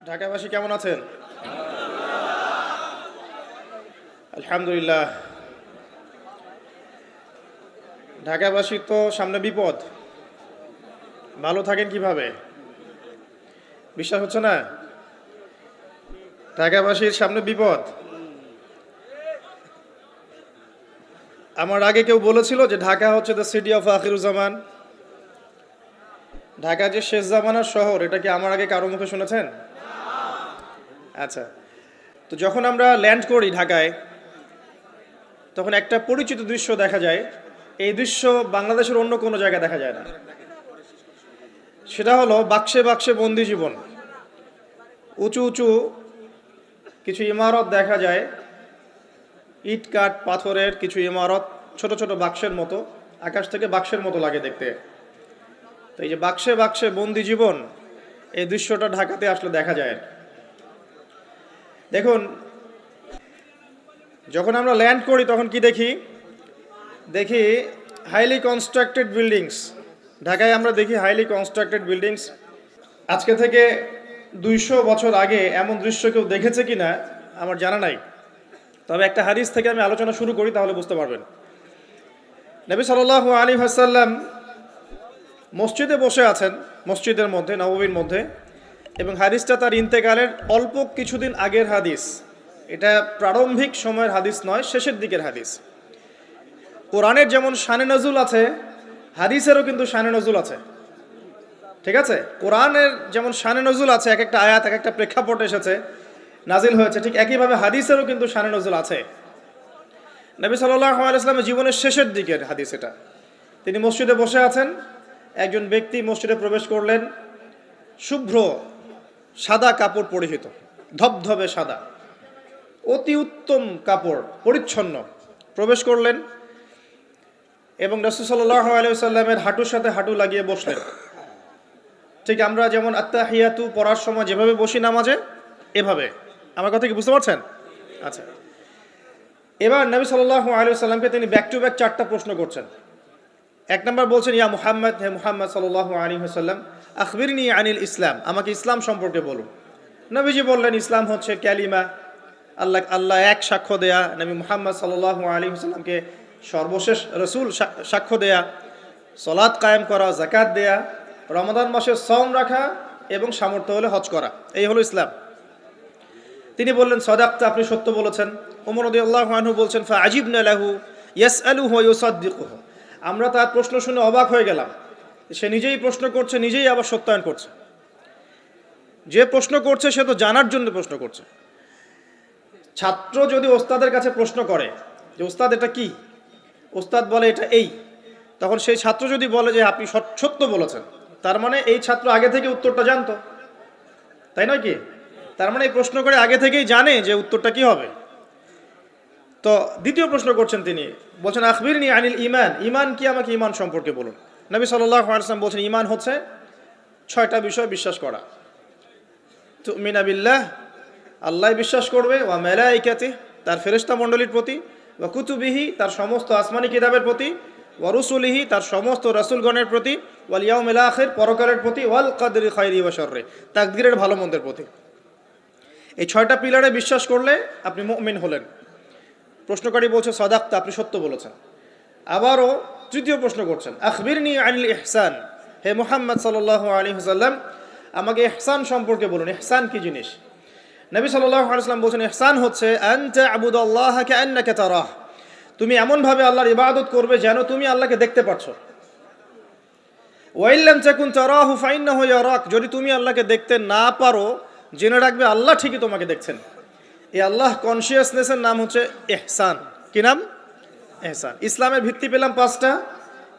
ঢাকাবাসী কেমন আছেন? আলহামদুলিল্লাহ। ঢাকাবাসী তো সামনে বিপদ, ভালো থাকেন কিভাবে? বিশ্বাস হচ্ছে না? ঢাকাবাসীর সামনে বিপদ। আমার আগে কেউ বলেছিল যে ঢাকা হচ্ছে the city of Akhiruzzaman, Dhaka যে শেষ জামানার শহর, এটা কি আমার আগে কারো মুখে শুনেছেন? আচ্ছা, তো যখন আমরা ল্যান্ড করি ঢাকায়, তখন একটা পরিচিত দৃশ্য দেখা যায়। এই দৃশ্য বাংলাদেশের অন্য কোনো জায়গায় দেখা যায় না। সেটা হলো বাক্সে বাক্সে বন্দি জীবন। উঁচু উঁচু কিছু ইমারত দেখা যায়, ইট কাঠ পাথরের কিছু ইমারত, ছোট ছোট বাক্সের মতো, আকাশ থেকে বাক্সের মতো লাগে দেখতে। তো এই যে বাক্সে বাক্সে বন্দি জীবন, এই দৃশ্যটা ঢাকাতে আসলে দেখা যায়। দেখুন, যখন আমরা ল্যান্ড করি তখন কি দেখি? দেখি হাইলি কনস্ট্রাক্টেড বিল্ডিংস। ঢাকায় আমরা দেখি হাইলি কনস্ট্রাক্টেড বিল্ডিংস। আজকে থেকে 200 বছর আগে এমন দৃশ্য কেউ দেখেছে কিনা আমার জানা নাই। তবে একটা হাদিস থেকে আমি আলোচনা শুরু করি, তাহলে বুঝতে পারবেন। নবী সাল্লাল্লাহু আলাইহি ওয়াসাল্লাম মসজিদে বসে আছেন, মসজিদের মধ্যে, নববীর মধ্যে, এবং হাদিসটা তার ইন্তেকালের অল্প কিছুদিন আগের হাদিস। এটা প্রারম্ভিক সময়ের হাদিস নয়, শেষের দিকের হাদিস। কোরআনের যেমন শানে নজুল আছে, হাদিসেরও কিন্তু শানে নজুল আছে। ঠিক আছে? কোরআনের যেমন শানে নজুল আছে, এক একটা আয়াত এক একটা প্রেক্ষাপট এসেছে, নাজিল হয়েছে, ঠিক একইভাবে হাদিসেরও কিন্তু শানে নজুল আছে। নবী সাল্লাল্লাহু আলাইহি ওয়াসাল্লামের জীবনের শেষের দিকের হাদিস এটা। তিনি মসজিদে বসে আছেন, একজন ব্যক্তি মসজিদে প্রবেশ করলেন, শুভ্র সাদা কাপড় পরিহিত, ধবধবে সাদা, অতি উত্তম কাপড়, পরিচ্ছন্ন, প্রবেশ করলেন এবং রাসূল সাল্লাল্লাহু আলাইহি ওয়াসাল্লামের হাঁটুর সাথে হাঁটু লাগিয়ে বসলেন। ঠিক আমরা যেমন আত্তাহিয়াতু পড়ার সময় যেভাবে বসি নামাজে, এভাবে। আমার কথা কি বুঝতে পারছেন? আচ্ছা, এবার নবী সাল্লাল্লাহু আলাইহি ওয়াসাল্লামকে তিনি ব্যাক টু ব্যাক 4টা প্রশ্ন করছেন। এক নম্বর বলছেন, ইয়া মুহাম্মদ, হে মুহাম্মদ সাল্লাল্লাহু আলাইহি ওয়াসাল্লাম, আখবিরনি আনিল ইসলাম, আমাকে ইসলাম সম্পর্কে বলুন। নবীজি বললেন, ইসলাম হচ্ছে কালিমা, আল্লাহ এক সাক্ষ্য দেয়া, নবী মুহাম্মদ সাল্লাল্লাহু আলাইহি ওয়াসাল্লামকে সর্বশেষ রাসূল সাক্ষ্য দেয়া, সালাত কায়েম করা, যাকাত দেয়া, রমাদান মাসে সওম রাখা এবং সামর্থ্য হলে হজ করা, এই হলো ইসলাম। তিনি বললেন, সাদাকতা, আপনি সত্য বলেছেন। ওমর রাদিয়াল্লাহু আনহু বলছেন, ফাআজিবনা লাহু ইয়াসআলুহু ওয়া ইউসাদ্দিকুহু, আমরা তার প্রশ্ন শুনে অবাক হয়ে গেলাম। সে নিজেই প্রশ্ন করছে, নিজেই আবার সত্যায়ন করছে। যে প্রশ্ন করছে সে তো জানার জন্য প্রশ্ন করছে। ছাত্র যদি ওস্তাদের কাছে প্রশ্ন করে যে ওস্তাদ এটা কি, ওস্তাদ বলে এটা এই, তখন সেই ছাত্র যদি বলে যে আপনি সত্য বলেছেন, তার মানে এই ছাত্র আগে থেকে উত্তরটা জানতো, তাই নয় কি? তার মানে এই প্রশ্ন করে আগে থেকেই জানে যে উত্তরটা কি হবে। তো দ্বিতীয় প্রশ্ন করছেন তিনি, বলছেন, আখবিরনি আনিল ঈমান, ঈমান কি, আমাকে ঈমান সম্পর্কে বলুন। নবী সাল্লাল্লাহু আলাইহি ওয়াসাল্লাম বলছেন, ঈমান হচ্ছে 6টা বিষয় বিশ্বাস করা। তুমিনা বিল্লাহ, আল্লাহ বিশ্বাস করবে, ওয়া মালাইকাতিহি, তার ফেরেশতা মণ্ডলীর প্রতি, ওয়া কুতুবিহি, তার সমস্ত আসমানি কিতাবের প্রতি, ওয়া রুসুলিহি, তার সমস্ত রাসূলগণের প্রতি, ওয়াল ইয়াউমিল আখির, পরকালের প্রতি, ওয়াল কদরি খায়রি ওয়া শাররি, তাকদীরের ভালো মন্দের প্রতি। এই 6টা পিলারে বিশ্বাস করলে আপনি মুমিন হলেন। প্রশ্নকারী বলছে, সাদাকতা, আপনি সত্য বলেছেন। আবারও তৃতীয় প্রশ্ন করছেন, আখবিরনি আনিল ইহসান, হে মুহাম্মদ সাল্লাল্লাহু আলাইহি ওয়াসাল্লাম, আমাকে ইহসান সম্পর্কে বলুন, ইহসান কি জিনিস? নবী সাল্লাল্লাহু আলাইহি ওয়াসাল্লাম বলছেন, ইহসান হচ্ছে আনতা আবুদাল্লাহ কাআন্নাকা তারাহ, তুমি এমনভাবে আল্লাহর ইবাদত করবে যেন তুমি আল্লাহকে দেখতে পাচ্ছ। ওয়া ইল্লাম তাকুন তারাহু ফাইন্নাহু ইয়ারাক, যদি তুমি আল্লাহকে দেখতে না পারো, জেনে রাখবে আল্লাহ ঠিকই তোমাকে দেখছেন। এই আল্লাহ কনসিয়াসনেসের নাম হচ্ছে ইহসান। কি নাম? ইহসান। ইসলামের ভিত্তি পেলাম 5টা,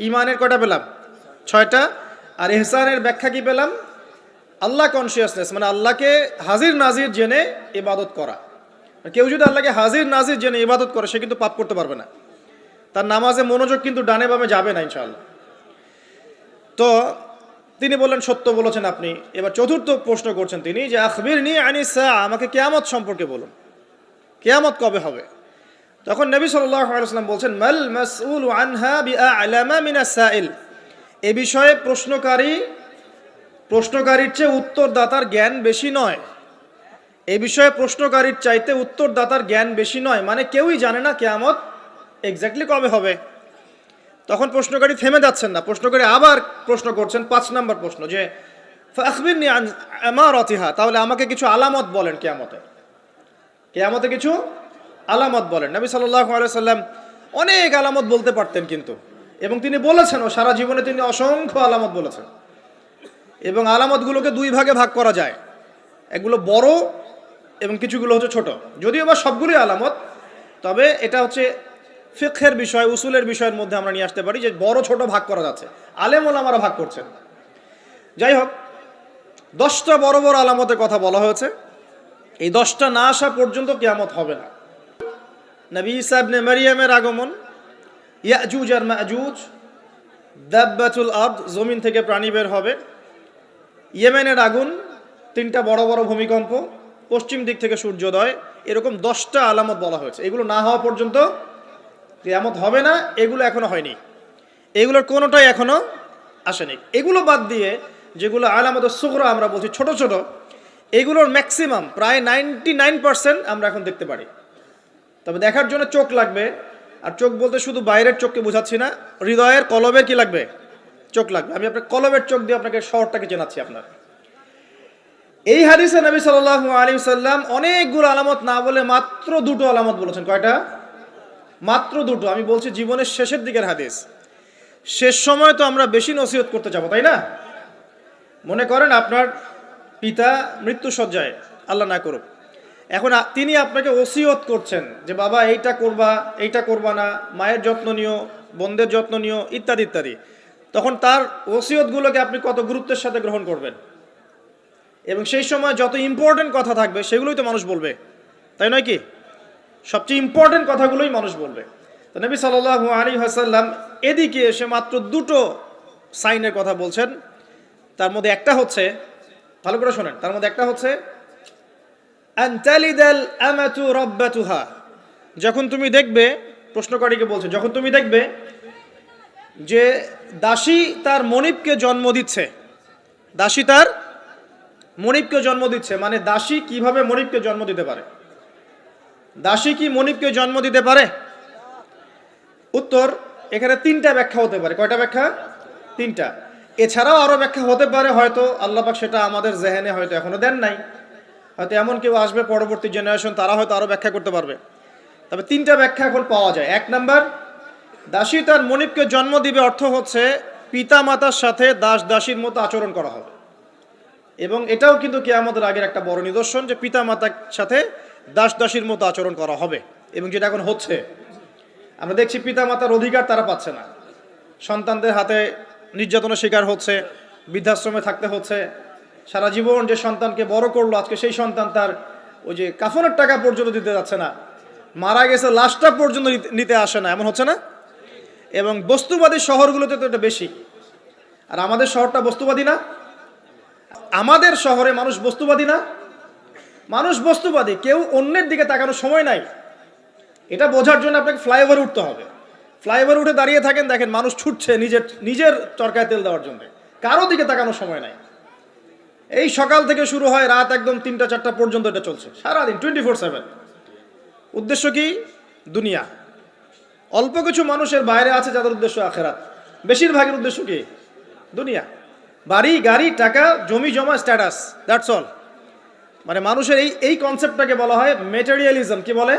ইমানের কয়টা পেলাম? 6টা। আর ইহসানের ব্যাখ্যা কি পেলাম? আল্লাহ কনসিয়াসনেস, মানে আল্লাহকে হাজির নাজির জেনে ইবাদত করা। কেউ যদি আল্লাহকে হাজির নাজির জেনে ইবাদত করে, সে কিন্তু পাপ করতে পারবে না। তার নামাজে মনোযোগ কিন্তু ডানে বামে যাবে না ইনশাআল্লাহ। তো তিনি বললেন, সত্য বলেছেন আপনি। এবার চতুর্থ প্রশ্ন করছেন তিনি, যে আখবিরনি আনিস সাআ, আমাকে কিয়ামত সম্পর্কে বলুন, কিয়ামত কবে হবে? তখন নবী সাল্লাল্লাহু আলাইহি ওয়াসাল্লাম বলছেন, মাল মাসউলু আনহা বিআ'লামা মিনাস সাইল, এ বিষয়ে প্রশ্নকারীর চেয়ে উত্তরদাতার জ্ঞান বেশি নয়। এই বিষয়ে প্রশ্নকারীর চাইতে উত্তরদাতার জ্ঞান বেশি নয়, মানে কেউই জানে না কিয়ামত এক্স্যাক্টলি কবে হবে। তখন প্রশ্নকারী থেমে যাচ্ছেন না, প্রশ্নকারী আবার প্রশ্ন করছেন, 5 নম্বর প্রশ্ন, যে ফাখবিরনি আন আমারাতিহা, তাহলে আমাকে কিছু আলামত বলেন কিয়ামতে কিছু আলামত বলেন। নবী সাল্লাল্লাহু আলাইহি সাল্লাম অনেক আলামত বলতে পারতেন কিন্তু, এবং তিনি বলেছেনও, সারা জীবনে তিনি অসংখ্য আলামত বলেছেন। এবং আলামতগুলোকে দুই ভাগে ভাগ করা যায়, এগুলো বড় এবং কিছুগুলো হচ্ছে ছোট। যদিও বা সবগুলোই আলামত, তবে এটা হচ্ছে ফিকহের বিষয়, উসুলের বিষয়ের মধ্যে আমরা নিয়ে আসতে পারি যে বড় ছোট ভাগ করা যাচ্ছে, আলেম ওলামারা ভাগ করছেন। যাই হোক, 10টা বড় বড় আলামতের কথা বলা হয়েছে। এই 10টা না আসা পর্যন্ত কিয়ামত হবে না। নবী ঈসা ইবনে মারইয়ামের আগমন, ইয়াজুজ আর মাজুজ, দাব্বাতুল আরদ, জমিন থেকে প্রাণী বের হবে, ইয়েমেনের আগুন, 3টা বড় বড় ভূমিকম্প, পশ্চিম দিক থেকে সূর্যোদয়, এরকম 10টা আলামত বলা হয়েছে। এগুলো না হওয়া পর্যন্ত কিয়ামত হবে না। এগুলো এখনো হয়নি, এগুলোর কোনোটাই এখনো আসেনি। এগুলো বাদ দিয়ে যেগুলো আলামত সুগরা আমরা বলছি, ছোট ছোট, এগুলোর ম্যাক্সিমাম প্রায় 99% আমরা এখন দেখতে পারি। তবে দেখার জন্য চোখ লাগবে, আর চোখ বলতে শুধু বাইরের চোখকে বোঝাচ্ছি না, হৃদয়ের কলবের কি লাগবে? চোখ লাগবে। আমি আপনার কলবের চোখ দিয়ে আপনাকে শহরটাকে চেনাচ্ছি। আপনার এই হাদিসে নবী সাল্লাল্লাহু আলাইহি সাল্লাম অনেকগুলো আলামত না বলে মাত্র 2টো আলামত বলেছেন। কয়টা? মাত্র 2টো। আমি বলছি জীবনের শেষের দিকের হাদিস, শেষ সময় তো আমরা বেশি নসিহত করতে যাবো, তাই না? মনে করেন আপনার পিতা মৃত্যুসজ্জায়, আল্লাহ না করুক, এখন তিনি আপনাকে ওসিয়ত করছেন যে বাবা এইটা করবা, এইটা করবা না, মায়ের যত্ন নিও, বোনদের যত্ন নিও, ইত্যাদি ইত্যাদি। তখন তার ওসিয়তগুলোকে আপনি কত গুরুত্বের সাথে গ্রহণ করবেন, এবং সেই সময় যত ইম্পর্টেন্ট কথা থাকবে সেগুলোই তো মানুষ বলবে, তাই নয় কি? সবচেয়ে ইম্পর্টেন্ট কথাগুলোই মানুষ বলবে। তো নবী সাল্লাল্লাহু আলাইহি ওয়াসাল্লাম এদিকে এসে মাত্র 2টো সাইনের কথা বলছেন। তার মধ্যে একটা হচ্ছে, ভালো করে শোনেন, তার মধ্যে একটা হচ্ছে আনতালিদাল আমাতু রাব্বাতুহা। যখন তুমি দেখবে, প্রশ্নকারীকে বলছে, যখন তুমি দেখবে যে দাসী তার মনিবকে জন্ম দিচ্ছে, দাসী তার মনিবকে জন্ম দিচ্ছে, মানে দাসী কিভাবে মনিবকে জন্ম দিতে পারে? দাসী কি মনিবকে জন্ম দিতে পারে? উত্তর, এখানে 3টা ব্যাখ্যা হতে পারে। কয়টা ব্যাখ্যা? 3টা। এছাড়াও আরো ব্যাখ্যা হতে পারে, হয়তো আল্লাহ পাক সেটা আমাদের জেহেনে হয়তো এখনো দেন নাই, হয়তো এমন কেউ আসবে পরবর্তী জেনারেশন, তারা হয়তো আরো ব্যাখ্যা করতে পারবে। তবে 3টা ব্যাখ্যা এখন পাওয়া যায়। 1 নাম্বার, দাসী তার মনিবকে জন্ম দিবে অর্থ হচ্ছে পিতা মাতার সাথে দাস দাসীর মতো আচরণ করা হবে। এবং এটাও কিন্তু কিয়ামতের আগের একটা বড় নিদর্শন যে পিতা মাতার সাথে দাস দাসীর মতো আচরণ করা হবে, এবং যেটা এখন হচ্ছে। আমরা দেখছি পিতা মাতার অধিকার তারা পাচ্ছে না, সন্তানদের হাতে নির্যাতনের শিকার হচ্ছে, বৃদ্ধাশ্রমে থাকতে হচ্ছে। সারা জীবন যে সন্তানকে বড় করলো, আজকে সেই সন্তান তার ওই যে কাফনের টাকা পর্যন্ত দিতে যাচ্ছে না, মারা গেছে লাশটা পর্যন্ত নিতে আসে না, এমন হচ্ছে না? এবং বস্তুবাদী শহরগুলোতে তো এটা বেশি। আর আমাদের শহরটা বস্তুবাদী না? আমাদের শহরে মানুষ বস্তুবাদী না? মানুষ বস্তুবাদী, কেউ অন্যের দিকে তাকানোর সময় নাই। এটা বোঝার জন্য আপনাকে ফ্লাইওভার উঠতে হবে। ফ্লাইওভার উঠে দাঁড়িয়ে থাকেন, দেখেন মানুষ ছুটছে নিজের চরকায় তেল দেওয়ার জন্য, কারো দিকে তাকানোর সময় নাই। এই সকাল থেকে শুরু হয়, রাত একদম 3টা 4টা পর্যন্ত এটা চলছে, সারাদিন 24/7। উদ্দেশ্য কি? দুনিয়া। অল্প কিছু মানুষের বাইরে আছে যাদের উদ্দেশ্য আখেরাত, বেশিরভাগের উদ্দেশ্য কি? দুনিয়া। বাড়ি গাড়ি, টাকা, জমি জমা, স্ট্যাটাস, দ্যাটস অল। মানে মানুষের এই কনসেপ্টটাকে বলা হয় মেটেরিয়ালিজম। কি বলে?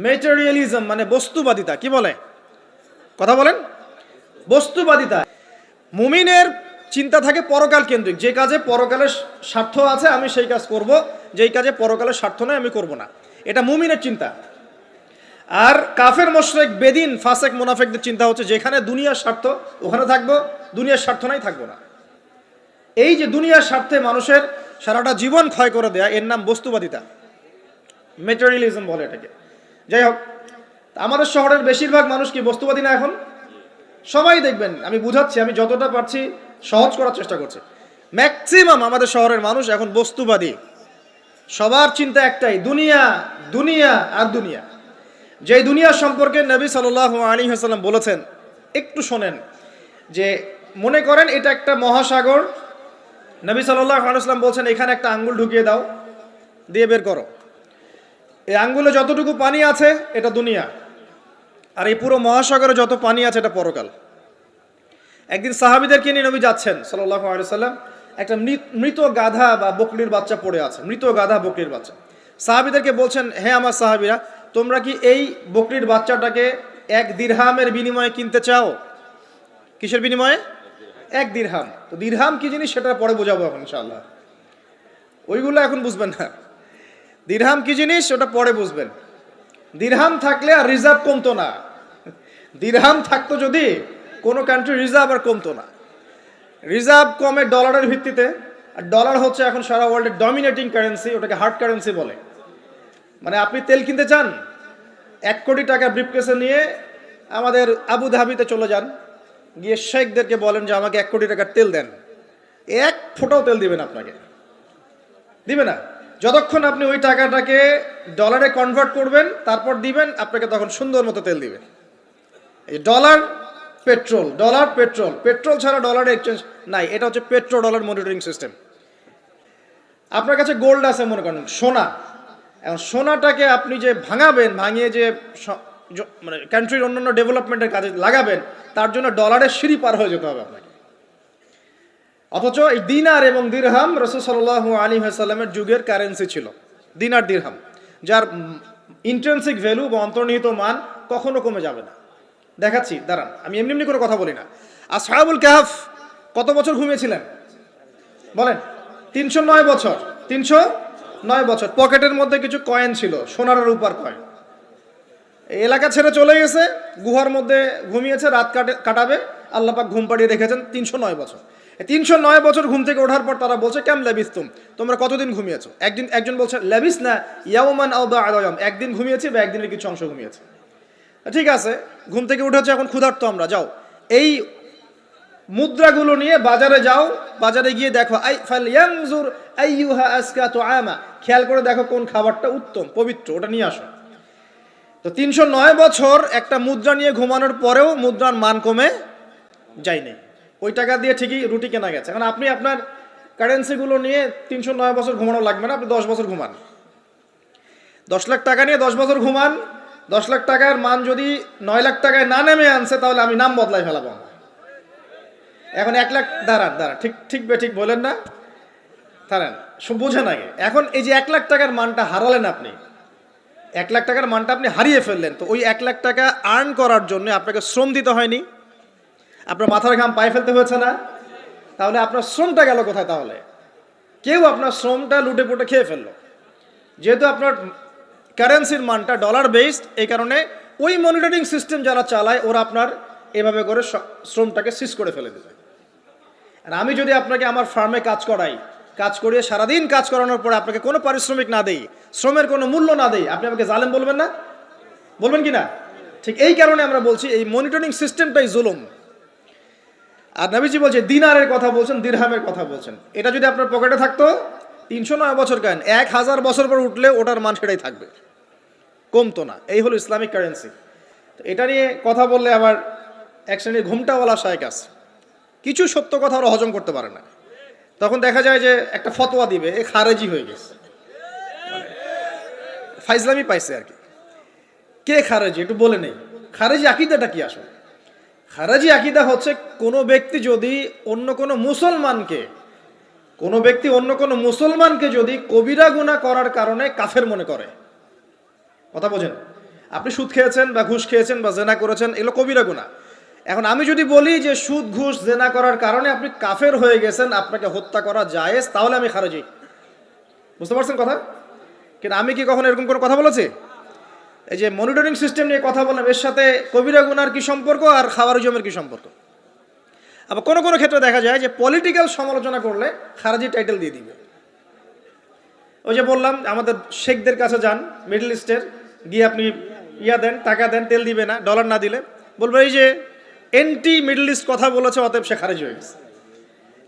মেটেরিয়ালিজম মানে বস্তুবাদিতা। কি বলে? কথা বলেন। বস্তুবাদিতা। মুমিনের চিন্তা থাকে পরকাল কেন্দ্রিক, যে কাজে পরকালের স্বার্থ আছে আমি সেই কাজ করব, যেই কাজে পরকালের স্বার্থ নয় আমি করব না, এটা মুমিনের চিন্তা। আর কাফের মুশরিক বেদিন ফাসেক মুনাফিকদের চিন্তা হচ্ছে যেখানে দুনিয়ার স্বার্থ ওখানে থাকবো, দুনিয়ার স্বার্থ নাই থাকবো না। এই যে দুনিয়ার স্বার্থে মানুষের সারাটা জীবন ক্ষয় করে দেয়া, এর নাম বস্তুবাদিতা, মেটেরিয়ালিজম বলে এটাকে। যাই হোক, আমাদের শহরের বেশিরভাগ মানুষ কি বস্তুবাদী না? এখন সবাই দেখবেন, আমি বুঝাচ্ছি, আমি যতটা পারছি সহজ করার চেষ্টা করছি। ম্যাক্সিমাম আমাদের শহরের মানুষ এখন বস্তুবাদী। সবার চিন্তা একটাই, দুনিয়া, দুনিয়া আর দুনিয়া। যে দুনিয়া সম্পর্কে নবী সাল্লাল্লাহু আলাইহি ওয়াসাল্লাম বলেছেন, একটু শোনেন, যে মনে করেন এটা একটা মহাসাগর। নবী সাল্লাল্লাহু আলাইহি ওয়াসাল্লাম বলছেন এখানে একটা আঙ্গুল ঢুকিয়ে দাও, দিয়ে বের করো। এই আঙ্গুলে যতটুকু পানি আছে এটা দুনিয়া, আর এই পুরো মহাসাগরে যত পানি আছে এটা পরকাল। একদিন সাহাবীদেরকে নিয়ে নবী যাচ্ছেন সাল্লাল্লাহু আলাইহি সাল্লাম, একটা মৃত গাধা বা বকরির বাচ্চা পড়ে আছে, মৃত গাধা বকরির বাচ্চা। সাহাবীদেরকে বলছেন, হে আমার সাহাবীরা, তোমরা কি এই বকরির বাচ্চাটাকে 1 দিরহামের বিনিময়ে কিনতে চাও? কিসের বিনিময়ে? 1 দিরহাম। তো দিরহাম কি জিনিস সেটা পরে বোঝাবো এখন ইনশাআল্লাহ, ওইগুলো এখন বুঝবেন না। দিরহাম কি জিনিস ওটা পরে বুঝবেন। দিরহাম থাকলে আর রিজার্ভ কমতো না। দিরহাম থাকতো যদি কোনো কান্ট্রি রিজার্ভ আর কমতো না। রিজার্ভ কমে ডলারের ভিত্তিতে, আর ডলার হচ্ছে এখন সারা ওয়ার্ল্ডের ডমিনেটিং কারেন্সি, ওটাকে হার্ড কারেন্সি বলে। মানে আপনি তেল কিনতে চান, 1 কোটি টাকা ব্রিফকেসে নিয়ে আমাদের আবু ধাবিতে চলে যান, গিয়ে শেখদেরকে বলেন যে আমাকে 1 কোটি টাকার তেল দেন, 1 ফোঁটাও তেল দিবেন আপনাকে, দিবে না। যতক্ষণ আপনি ওই টাকাটাকে ডলারে কনভার্ট করবেন তারপর দিবেন, আপনাকে তখন সুন্দর মতো তেল দিবেন। এই dollar petrol, dollar petrol, petrol ছাড়া ডলারের এক্সচেঞ্জ নাই। এটা হচ্ছে পেট্রো ডলার মনিটরিং সিস্টেম। আপনার কাছে গোল্ড আছে মনে করেন, সোনা। এখন সোনাটাকে আপনি যে ভাঙাবেন, ভাঙিয়ে যে মানে কান্ট্রির অন্যান্য ডেভেলপমেন্টের কাজে লাগাবেন, তার জন্য ডলারের সিঁড়ি পার হয়ে যেতে হবে আপনাকে। অথচ এই দিনার এবং দিরহাম রাসূল সাল্লাল্লাহু আলাইহি ওয়াসাল্লামের যুগের কারেন্সি ছিল, দিনার দিরহাম, যার ইন্ট্রিনসিক ভ্যালু বা অন্তর্নিহিত মান কখনো কমে যাবে না। দেখাচ্ছি, দাঁড়ান, আমি এমনি এমনি করে কথা বলি না। আসহাবুল কাহফ কত বছর ঘুমিয়েছিলেন বলেন? 309 বছর। 309 বছর। পকেটের মধ্যে কিছু কয়েন ছিল, সোনার আর রূপার কয়েন। এই এলাকা ছেড়ে চলে গেছে, গুহার মধ্যে ঘুমিয়েছে, রাত কাটাবে, আল্লাহ পাক ঘুম পাড়িয়ে রেখেছেন 309 বছর। 309 বছর ঘুম থেকে ওঠার পর তারা বলছে, কেম লাবিস্তুম, তোমরা কতদিন ঘুমিয়েছো? একজন বলছে লাবিস না ইয়াওমান আও বা'দা ইয়াওম, একদিন ঘুমিয়েছি বা একদিনের কিছু অংশ ঘুমিয়েছে। ঠিক আছে, ঘুম থেকে উঠেছে, এখন ক্ষুধার্ত আমরা, যাও এই মুদ্রাগুলো নিয়ে বাজারে যাও, বাজারে গিয়ে দেখো ফালয়ানজুর আইয়ুহা আজকা তুআমা, খেয়াল করে দেখো কোন খাবারটা উত্তম পবিত্র, ওটা নিয়ে আসো। তো 309 বছর একটা মুদ্রা নিয়ে ঘুমানোর পরেও মুদ্রার মান কমে যায়নি। ওই টাকা দিয়ে ঠিকই রুটি কেনা গেছে। এখন আপনি আপনার কারেন্সিগুলো নিয়ে 309 বছর ঘুমানো লাগবে না, আপনি 10 বছর ঘুমান। 10 লাখ টাকা নিয়ে 10 বছর ঘুমান, 10 লাখ টাকার মান যদি 9 লাখ টাকায় না নেমে আনছে, তাহলে আমি নাম বদলাই ফেলাবো। এখন 1 লাখ, দাঁড়ান, ঠিক বলেন না, দাঁড়ান, বোঝেন আগে। এখন এই যে 1 লাখ টাকার মানটা হারালেন আপনি, 1 লাখ টাকার মানটা আপনি হারিয়ে ফেললেন, তো ওই 1 লাখ টাকা আর্ন করার জন্য আপনাকে শ্রম দিতে হয়নি? আপনার মাথার ঘাম পায়ে ফেলতে হয়েছে না? তাহলে আপনার শ্রমটা গেল কোথায়? তাহলে কেউ আপনার শ্রমটা লুটে পুটে খেয়ে ফেললো। যেহেতু আপনার কারেন্সির মানটা ডলার বেসড, এই কারণে ওই মনিটরিং সিস্টেম যারা চালায় ওরা আপনার এভাবে করে শ্রমটাকে সিজ করে ফেলে দেবে। আর আমি যদি আপনাকে আমার ফার্মে কাজ করিয়ে সারাদিন কাজ করানোর পরে আপনাকে কোনো পারিশ্রমিক না দেই, শ্রমের কোনো মূল্য না দেই, আপনি আমাকে জালেম বলবেন না? বলবেন কি না? ঠিক এই কারণে আমরা বলছি এই মনিটরিং সিস্টেমটাই জুলুম। আর নবীজি বলছে দিনারের কথা বলছেন, দিরহামের কথা বলছেন। এটা যদি আপনার পকেটে থাকতো 309 বছর কেন, 1000 বছর পর উঠলে ওটার মান সেটাই থাকবে, কমতো না। এই হলো ইসলামিক কারেন্সি। তো এটা নিয়ে কথা বললে আবার এক শ্রেণীর ঘুমটাওয়ালা শায়েখ আছে, কিছু সত্য কথা ওরা হজম করতে পারে না। তখন দেখা যায় যে একটা ফতোয়া দিবে, এ খারেজি হয়ে গেছে, ফাইজলামি পাইছে আর কি। কে খারেজি একটু বলে নেই। খারেজি আকীদাটা কি আসলে? খারেজি আকীদা হচ্ছে কোনো ব্যক্তি যদি অন্য কোনো মুসলমানকে যদি কবিরা গুনাহ করার কারণে কাফের মনে করে। কথা বোঝেন? আপনি সুদ খেয়েছেন বা ঘুষ খেয়েছেন বা জেনা করেছেন, এগুলো কবিরা গুনাহ। এখন আমি যদি বলি যে সুদ ঘুষ জেনা করার কারণে আপনি কাফের হয়ে গেছেন, আপনাকে হত্যা করা জায়েজ, তাহলে আমি খারেজি। বুঝতে পারছেন কথা? কিন্তু আমি কি কখনো এরকম করে কথা বলেছি? এই যে মনিটরিং সিস্টেম নিয়ে কথা বললাম, এর সাথে কবিরা গুনার কি সম্পর্ক আর খাওয়ারিজমের কি সম্পর্ক? আবার কোনো কোনো ক্ষেত্রে দেখা যায় যে পলিটিক্যাল সমালোচনা করলে খারেজি টাইটেল দিয়ে দিবে। ওই যে বললাম, আমাদের শেখদের কাছে যান মিডল ইস্টের, গিয়ে আপনি দেন, টাকা দেন, তেল দিবে না, ডলার না দিলে বলবো এই যে এন্টি মিডল ইস্ট কথা বলেছে, অতএব সে খারেজি হয়ে গেছে।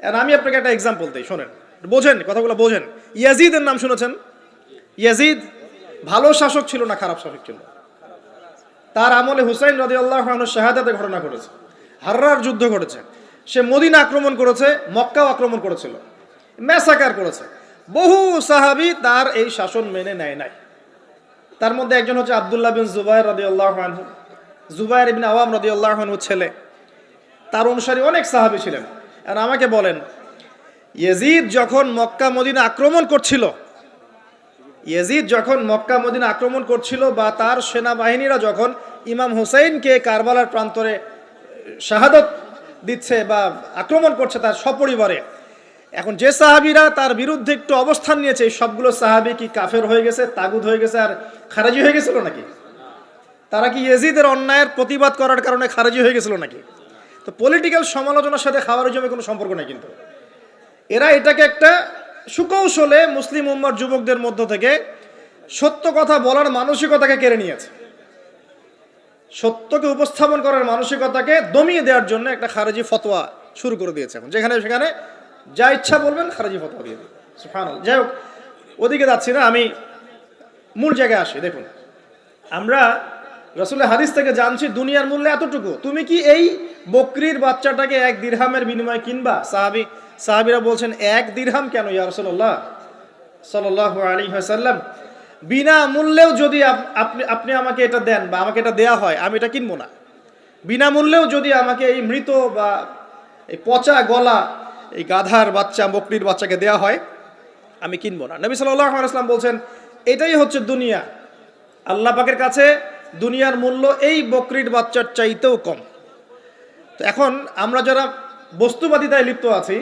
আর আমি আপনাকে একটা এক্সাম্পল দিই, শোনেন, বোঝেন কথাগুলো, বোঝেন। ইয়াজিদের নাম শুনেছেন? ইয়াজিদ ভালো শাসক ছিল না খারাপ শাসক ছিল? তার আমলে হুসাইন রাদিয়াল্লাহু আনহু শাহাদাতের ঘটনা ঘটেছে, হাররার যুদ্ধ ঘটেছে, সে মদিনা আক্রমণ করেছে, মক্কাও আক্রমণ করেছিল, ম্যাসাকার করেছে। বহু সাহাবী তার এই শাসন মেনে নেয় নাই। তার মধ্যে একজন হচ্ছে আব্দুল্লাহ বিন জুবাইর রাদিয়াল্লাহু আনহু, জুবাইর ইবনে আওয়াম রাদিয়াল্লাহু আনহু ছেলে। তার অনুসারী অনেক সাহাবী ছিলেন। আর আমাকে বলেন, ইয়াজিদ যখন মক্কা মদিনা আক্রমণ করছিল, ইয়াজিদ যখন মক্কা মদিনা আক্রমণ করছিল বা তার সেনাবাহিনীরা যখন ইমাম হুসাইনকে কারবালার প্রান্তরে শাহাদত দিচ্ছে বা আক্রমণ করছে তার সপরিবারে, এখন যে সাহাবীরা তার বিরুদ্ধে একটু অবস্থান নিয়েছে, এই সবগুলো সাহাবী কি কাফের হয়ে গেছে, তাগুত হয়ে গেছে আর খারেজি হয়ে গেছিল নাকি? তারা কি ইয়াজিদের অন্যায়ের প্রতিবাদ করার কারণে খারেজি হয়ে গেছিল নাকি? তো পলিটিক্যাল সমালোচনার সাথে খাওয়ারিজমের কোনো সম্পর্ক নেই। কিন্তু এরা এটাকে একটা সুকৌশলে মুসলিম উম্মার যুবকদের মধ্য থেকে সত্য কথা বলার মানসিকতাকে কেড়ে নিয়েছে, সত্যকে উপস্থাপন করার মানসিকতাকে দমিয়ে দেওয়ার জন্য একটা খারেজি ফতোয়া শুরু করে দিয়েছে। এখন যেখানে সেখানে যা ইচ্ছা বলবেন খারেজি ফতোয়া দিয়ে দিন। সুবহানাল্লাহ। যাই হোক, ওদিকে যাচ্ছি না, আমি মূল জায়গায় আসি। দেখুন, আমরা রাসূলের হাদিস থেকে জানছি দুনিয়ার মূল্য এতটুকু। তুমি কি এই বকরির বাচ্চাটাকে 1 দিরহামের বিনিময়ে কিনবা? সাহাবীরা বলছেন 1 দিরহাম কেন ইয়া রাসূলুল্লাহ সাল্লাল্লাহু আলাইহি ওয়াসাল্লাম, বিনা মূল্যেও যদি আপনি আমাকে এটা দেন বা আমাকে এটা দেয়া হয়, আমি এটা কিনবো না। বিনামূল্যেও যদি আমাকে এই মৃত বা এই পচা গলা এই গাধার বাচ্চা বকরির বাচ্চাকে দেয়া হয়, আমি কিনবো না। নবী সাল্লাল্লাহু আলাইহি ওয়াসাল্লাম বলছেন এটাই হচ্ছে দুনিয়া। আল্লাহ পাকের কাছে দুনিয়ার মূল্য এই বকরির বাচ্চার চাইতেও কম। তো এখন আমরা যারা বস্তুবাদিতায় লিপ্ত আছি,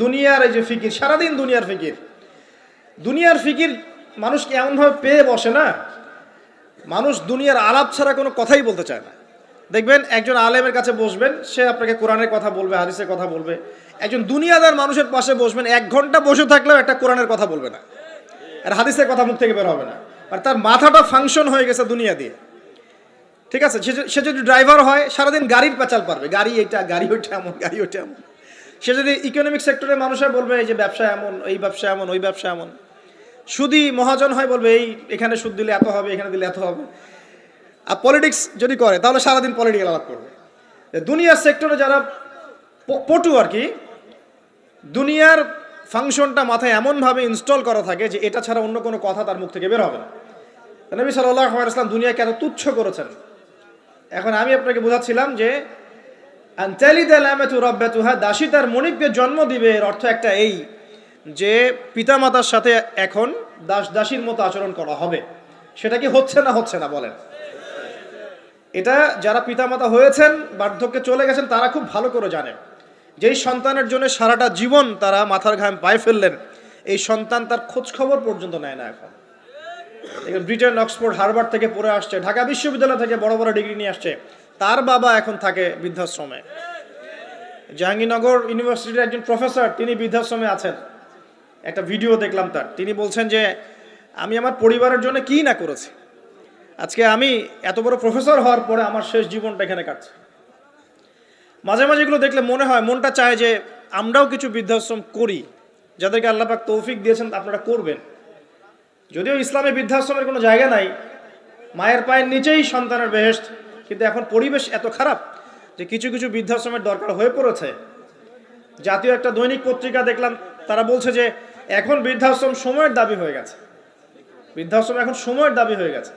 দুনিয়ার এই যে ফিকির, সারাদিন দুনিয়ার ফিকির মানুষকে এমনভাবে পেয়ে বসে না, মানুষ দুনিয়ার আলাপ ছাড়া কোনো কথাই বলতে চায় না। দেখবেন একজন আলেমের কাছে বসবেন, সে আপনাকে কোরআনের কথা বলবে, হাদিসের কথা বলবে। একজন দুনিয়াদার মানুষের পাশে বসবেন, 1 ঘন্টা বসে থাকলেও একটা কোরআনের কথা বলবে না, আর হাদিসের কথা মুখ থেকে বের হবে না। আর তার মাথাটা ফাংশন হয়ে গেছে দুনিয়া দিয়ে। ঠিক আছে, সে যদি ড্রাইভার হয় সারাদিন গাড়ির পেঁচাল পারবে, গাড়ি এটা, গাড়ি ওইটা এমন, গাড়ি ওইটা এমন। সে যদি ইকোনমিক সেক্টরের মানুষ হয় বলবে এই যে ব্যবসা এমন, এই ব্যবসা এমন, ওই ব্যবসা এমন। সুদী মহাজন হয় বলবে এই এখানে সুদ দিলে এত হবে, এখানে দিলে এত হবে। আর পলিটিক্স যদি করে তাহলে সারাদিন পলিটিক্যাল আলাপ করবে। দুনিয়ার সেক্টরে যারা পটু আর কি, দুনিয়ার ফাংশনটা মাথায় এমনভাবে ইনস্টল করা থাকে যে এটা ছাড়া অন্য কোনো কথা তার মুখ থেকে বের হবে না। নবী সাল্লাল্লাহু আলাইহি ওয়াসাল্লাম দুনিয়াকে এত তুচ্ছ করেছেন। এখন আমি আপনাকে বোঝাচ্ছিলাম যে আনতালিদাল আমাতু রাব্বাতুহা, দাসী তার মনিবকে জন্ম দিবে, এর অর্থ একটা এই যে পিতামাতার সাথে এখন দাসীর মতো আচরণ করা হবে। সেটা কি হচ্ছে না বলেন? এটা যারা পিতামাতা হয়েছেন, বার্ধক্যে চলে গেছেন, তারা খুব ভালো করে জানেন যেই সন্তানের জন্য সারাটা জীবন তারা মাথার ঘাম পায়ে ফেললেন, এই সন্তান তার খোঁজ খবর পর্যন্ত নেয় না। এখন ব্রিটেন, অক্সফোর্ড, হার্ভার্ড থেকে পড়ে আসছে, ঢাকা বিশ্ববিদ্যালয় থেকে বড় বড় ডিগ্রি নিয়ে আসছে, তার বাবা এখন থাকে বৃদ্ধাশ্রমে। জাহাঙ্গীরনগর ইউনিভার্সিটির একজন প্রফেসর, তিনি বৃদ্ধাশ্রমে আছেন। একটা ভিডিও দেখলাম তার, তিনি বলছেন যে আমি আমার পরিবারের জন্য কি না করেছি, আজকে আমি এত বড় প্রফেসর হওয়ার পরে আমার শেষ জীবনটা এখানে কাটছে। মাঝে মাঝে এগুলো দেখলে মনে হয়, মনটা চায় যে আমরাও কিছু বৃদ্ধাশ্রম করি, যাদেরকে আল্লাহ পাক তৌফিক দিয়েছেন আপনারা করবেন। যদিও ইসলামে বৃদ্ধাশ্রমের কোনো জায়গা নাই, মায়ের পায়ের নিচেই সন্তানের বেহেশত, কিন্তু এখন পরিবেশ এত খারাপ যে কিছু কিছু বৃদ্ধাশ্রমের দরকার হয়ে পড়েছে। জাতীয় একটা দৈনিক পত্রিকা দেখলাম, তারা বলছে যে এখন বৃদ্ধাশ্রম সময়ের দাবি হয়ে গেছে, বৃদ্ধাশ্রম এখন সময়ের দাবি হয়ে গেছে।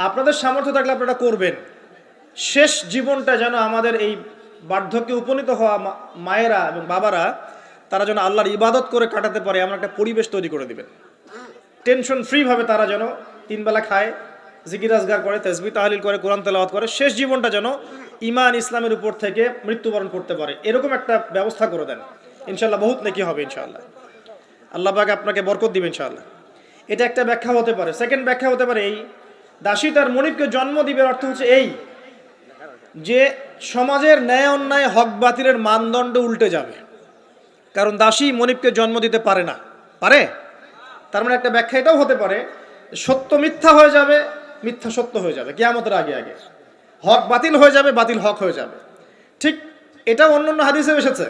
আপনাদের সামর্থ্য থাকলে আপনারা করবেন। শেষ জীবনটা যেন আমাদের এই বার্ধক্যে উপনীত হওয়া মায়েরা এবং বাবারা, তারা যেন আল্লাহর ইবাদত করে কাটাতে পারে এমন একটা পরিবেশ তৈরি করে দিবেন। টেনশন ফ্রি ভাবে তারা যেন 3 বেলা খায়, জিকির আজগার করে, তাসবিহ তাহলিল করে, কোরআন তেলাওয়াত করে, শেষ জীবনটা যেন ঈমান ইসলামের উপর থেকে মৃত্যুবরণ করতে পারে, এরকম একটা ব্যবস্থা করে দেন। ইনশাআল্লাহ বহুত নেকি হবে ইনশাআল্লাহ। আল্লাহ পাক আপনাকে বরকত দিবেন ইনশাআল্লাহ। এটা একটা ব্যাখ্যা হতে পারে। সেকেন্ড ব্যাখ্যা হতে পারে এই, দাসী তার মনিবকে জন্ম দিবে অর্থ হচ্ছে এই যে সমাজের ন্যায় অন্যায়, হক বাতিলের মানদণ্ড উল্টে যাবে। কারণ দাসী মনিবকে জন্ম দিতে পারে না, পারে? তার মানে একটা ব্যাখ্যা এটাও হতে পারে, সত্য মিথ্যা হয়ে যাবে, মিথ্যা সত্য হয়ে যাবে কিয়ামতের আগে আগে, হক বাতিল হয়ে যাবে, বাতিল হক হয়ে যাবে। ঠিক এটাও অন্যান্য হাদিসে এসেছে।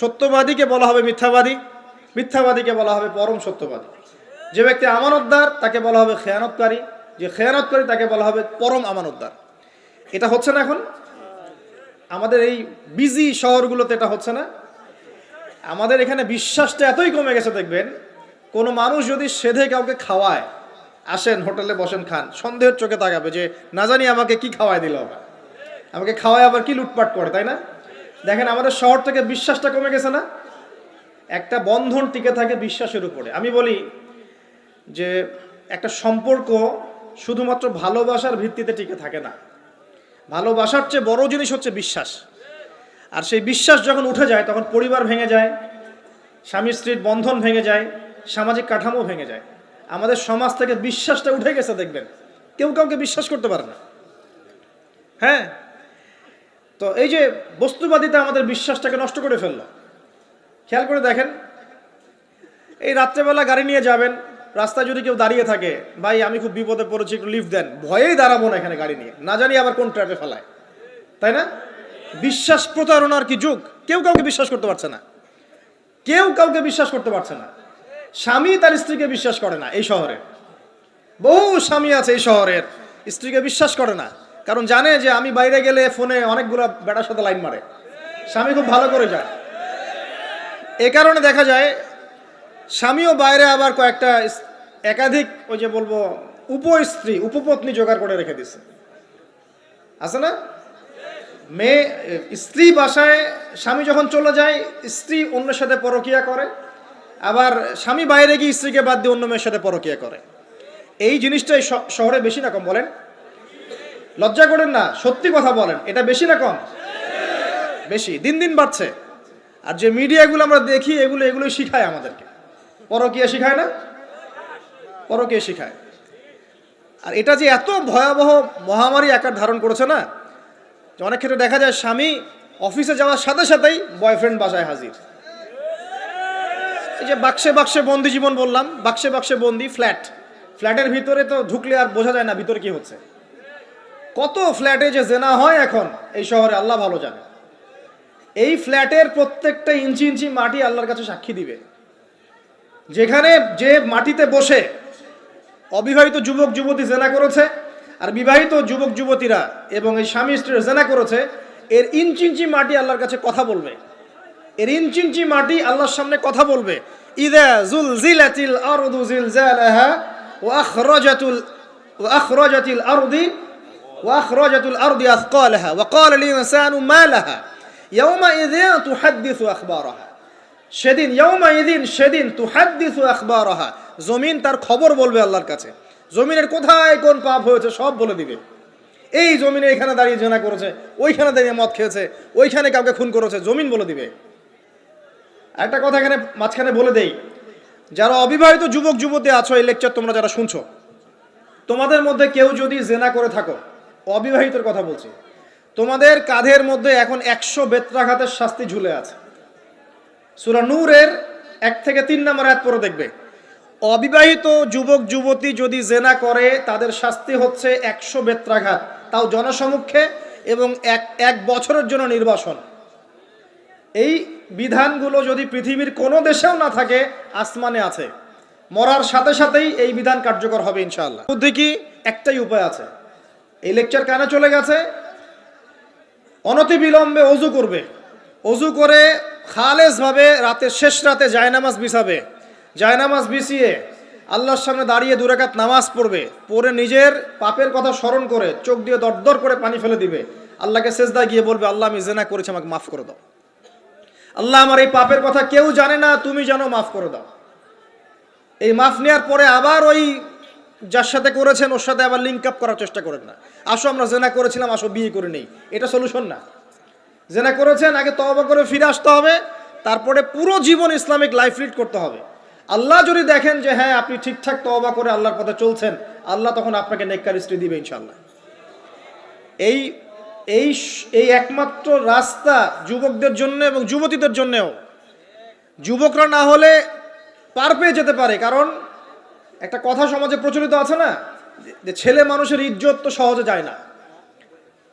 সত্যবাদীকে বলা হবে মিথ্যাবাদী, মিথ্যাবাদীকে বলা হবে পরম সত্যবাদী। যে ব্যক্তি আমানতদার তাকে বলা হবে খেয়ানতকারী, যে খেয়ানতকারী তাকে বলা হবে পরম আমানতদার। এটা হচ্ছে না এখন আমাদের এই বিজি শহরগুলোতে, এটা হচ্ছে না। আমাদের এখানে বিশ্বাসটা এতই কমে গেছে, দেখবেন কোনো মানুষ যদি সেধে কাউকে খাওয়ায়, আসেন হোটেলে বসেন খান, সন্দেহের চোখে তাকাবে যে না জানি আমাকে কি খাওয়ায় দিল, আমাকে খাওয়ায় আবার কি লুটপাট করে, তাই না? দেখেন আমাদের শহর থেকে বিশ্বাসটা কমে গেছে না? একটা বন্ধন টিকে থাকে বিশ্বাসের উপরে। আমি বলি যে একটা সম্পর্ক শুধুমাত্র ভালোবাসার ভিত্তিতে টিকে থাকে না, ভালোবাসার চেয়ে বড় জিনিস হচ্ছে বিশ্বাস। আর সেই বিশ্বাস যখন উঠে যায় তখন পরিবার ভেঙে যায়, স্বামী স্ত্রীর বন্ধন ভেঙে যায়, সামাজিক কাঠামো ভেঙে যায়। আমাদের সমাজ থেকে বিশ্বাসটা উঠে গেছে, দেখবেন কেউ কাউকে বিশ্বাস করতে পারে না। হ্যাঁ, তো এই যে বস্তুবাদিতা আমাদের বিশ্বাসটাকে নষ্ট করে ফেললো। খেয়াল করে দেখেন, এই রাত্রেবেলা গাড়ি নিয়ে যাবেন, রাস্তায় যদি কেউ দাঁড়িয়ে থাকে, ভাই আমি খুব বিপদে পড়েছি একটু লিফট দেন, ভয়েই দাঁড়াবো না এখানে গাড়ি নিয়ে, না জানি আবার কোন ট্র্যাপে ফেলায়, তাই না? বিশ্বাস প্রতারণার কি যুগ, কেউ কাউকে বিশ্বাস করতে পারছে না, কেউ কাউকে বিশ্বাস করতে পারছে না। স্বামী তার স্ত্রীকে বিশ্বাস করে না। এই শহরে বহু স্বামী আছে এই শহরের, স্ত্রীকে বিশ্বাস করে না, কারণ জানে যে আমি বাইরে গেলে ফোনে অনেকগুলো বেটার সাথে লাইন মারে, স্বামী খুব ভালো করে যায়। এ কারণে দেখা যায় স্বামীও বাইরে আবার কয়েকটা একাধিক ওই যে বলবো উপস্ত্রী উপপত্নী জোগাড় করে রেখে দিছে, আছে না? মেয়ে স্ত্রী বাসায়, স্বামী যখন চলে যায় স্ত্রী অন্যের সাথে পরকিয়া করে, আবার স্বামী বাইরে গিয়ে স্ত্রীকে বাদ দিয়ে অন্য মেয়ের সাথে পরকিয়া করে। এই জিনিসটাই শহরে বেশি না কম বলেন? লজ্জা করেন না, সত্যি কথা বলেন, এটা বেশি না কম? বেশি, দিন দিন বাড়ছে। আর যে মিডিয়াগুলো আমরা দেখি এগুলোই শিখায় আমাদেরকে, পরকীয়া শিখায় না? পরকীয়া শিখায়। আর এটা যে এত ভয়াবহ মহামারী আকার ধারণ করেছে না, যে অনেক ক্ষেত্রে দেখা যায় স্বামী অফিসে যাওয়ার সাথে সাথেই বয়ফ্রেন্ড বাসায় হাজির। এই যে বাক্সে বাক্সে বন্দি জীবন বললাম, বাক্সে বাক্সে বন্দি ফ্ল্যাটের ভিতরে তো ঢুকলে আর বোঝা যায় না ভিতরে কি হচ্ছে। কত ফ্ল্যাটে যে জেনা হয় এখন এই শহরে আল্লাহ ভালো জানে। এই ফ্ল্যাটের প্রত্যেকটা ইঞ্চি ইঞ্চি মাটি আল্লাহর কাছে সাক্ষী দিবে। যেখানে যে মাটিতে বসে অবিবাহিত যুবক যুবতী জেনা করেছে আর বিবাহিত যুবক যুবতীরা এবং এই স্বামী স্ত্রী জেনা করেছে, এর ইঞ্চি ইঞ্চি মাটি আল্লাহর কাছে কথা বলবে। এর ইঞ্চি ইঞ্চি মাটি আল্লাহর সামনে কথা বলবে। ইযা যুলজিলাতিল আরদু জিলজালাহা ওয়া আখরাজাতিল আরদি আথকালাহা ওয়া ক্বালা লিল ইনসানু মা লাহা ইয়াওমাইযিন তুহাদ্দিসু আখবারাহা। সেদিন তুহাদ্দিসু আখবারাহা, জমিন তার খবর বলবে আল্লাহর কাছে। জমিনের কোথায় কোন পাপ হয়েছে সব বলে দিবে। এই জমিনে এখানে দাঁড়িয়ে জেনা করেছে, ওইখানে দাঁড়িয়ে মদ খেয়েছে, ওইখানে কাউকে খুন করেছে, জমিন বলে দিবে। একটা কথা এখানে মাঝখানে বলে দেই, যারা অবিবাহিত যুবক যুবতী আছো, এই লেকচার তোমরা যারা শুনছো, তোমাদের মধ্যে কেউ যদি জেনা করে থাকো, অবিবাহিতর কথা বলছি, তোমাদের কাঁধের মধ্যে এখন 100 বেত্রাঘাতের শাস্তি ঝুলে আছে। সূরা নূরের 1 থেকে 3 নম্বর আয়াত পড়ে দেখবে, অবিবাহিত যুবক যুবতী যদি জেনা করে তাদের শাস্তি হচ্ছে 100 বেত্রাঘাত, তাও জনসমক্ষে, এবং এক বছরের জন্য নির্বাসন। এই বিধানগুলো যদি পৃথিবীর কোনো দেশেও না থাকে, আসমানে আছে। মরার সাথে সাথেই এই বিধান কার্যকর হবে ইনশাআল্লাহ। বুদ্ধি কি? একটাই উপায় আছে। এই লেকচার কানে চলে গেছে, অনতিবিলম্বে অজু করবে, অজু করে খালেস ভাবে রাতের শেষ রাতে জায়নামাজ বিছাবে, জায়নামাজ বিছিয়ে আল্লাহর সামনে দাঁড়িয়ে 2 রাকাত নামাজ পড়বে, পড়ে নিজের পাপের কথা স্মরণ করে চোখ দিয়ে দরদর করে পানি ফেলে দিবে, আল্লাহকে সেজদায় গিয়ে বলবে, আল্লাহ আমি জেনা করেছি, আমাকে মাফ করে দাও। আল্লাহ আমার এই পাপের কথা কেউ জানে না, তুমি জানো, মাফ করে দাও। এই মাফ নেওয়ার পরে আবার ওই যার সাথে করেছেন ওর সাথে আবার লিঙ্ক আপ করার চেষ্টা করেন না। আসো আমরা জেনা করেছিলাম, আসো বিয়ে করে নেই, এটা সলিউশন না। জেনা করেছেন, আগে তওবা করে ফিরে আসতে হবে, তারপরে পুরো জীবন ইসলামিক লাইফ লিড করতে হবে। আল্লাহ যদি দেখেন যে হ্যাঁ আপনি ঠিকঠাক তওবা করে আল্লাহর পথে চলছেন, আল্লাহ তখন আপনাকে নেককার স্ত্রী দিবে ইনশাআল্লাহ। এই এই এই একমাত্র রাস্তা যুবকদের জন্য এবং যুবতীদের জন্যও। যুবকরা না হলে পার পেয়ে যেতে পারে, কারণ একটা কথা সমাজে প্রচলিত আছে না, যে ছেলে মানুষের ইজ্জত তো সহজে যায় না,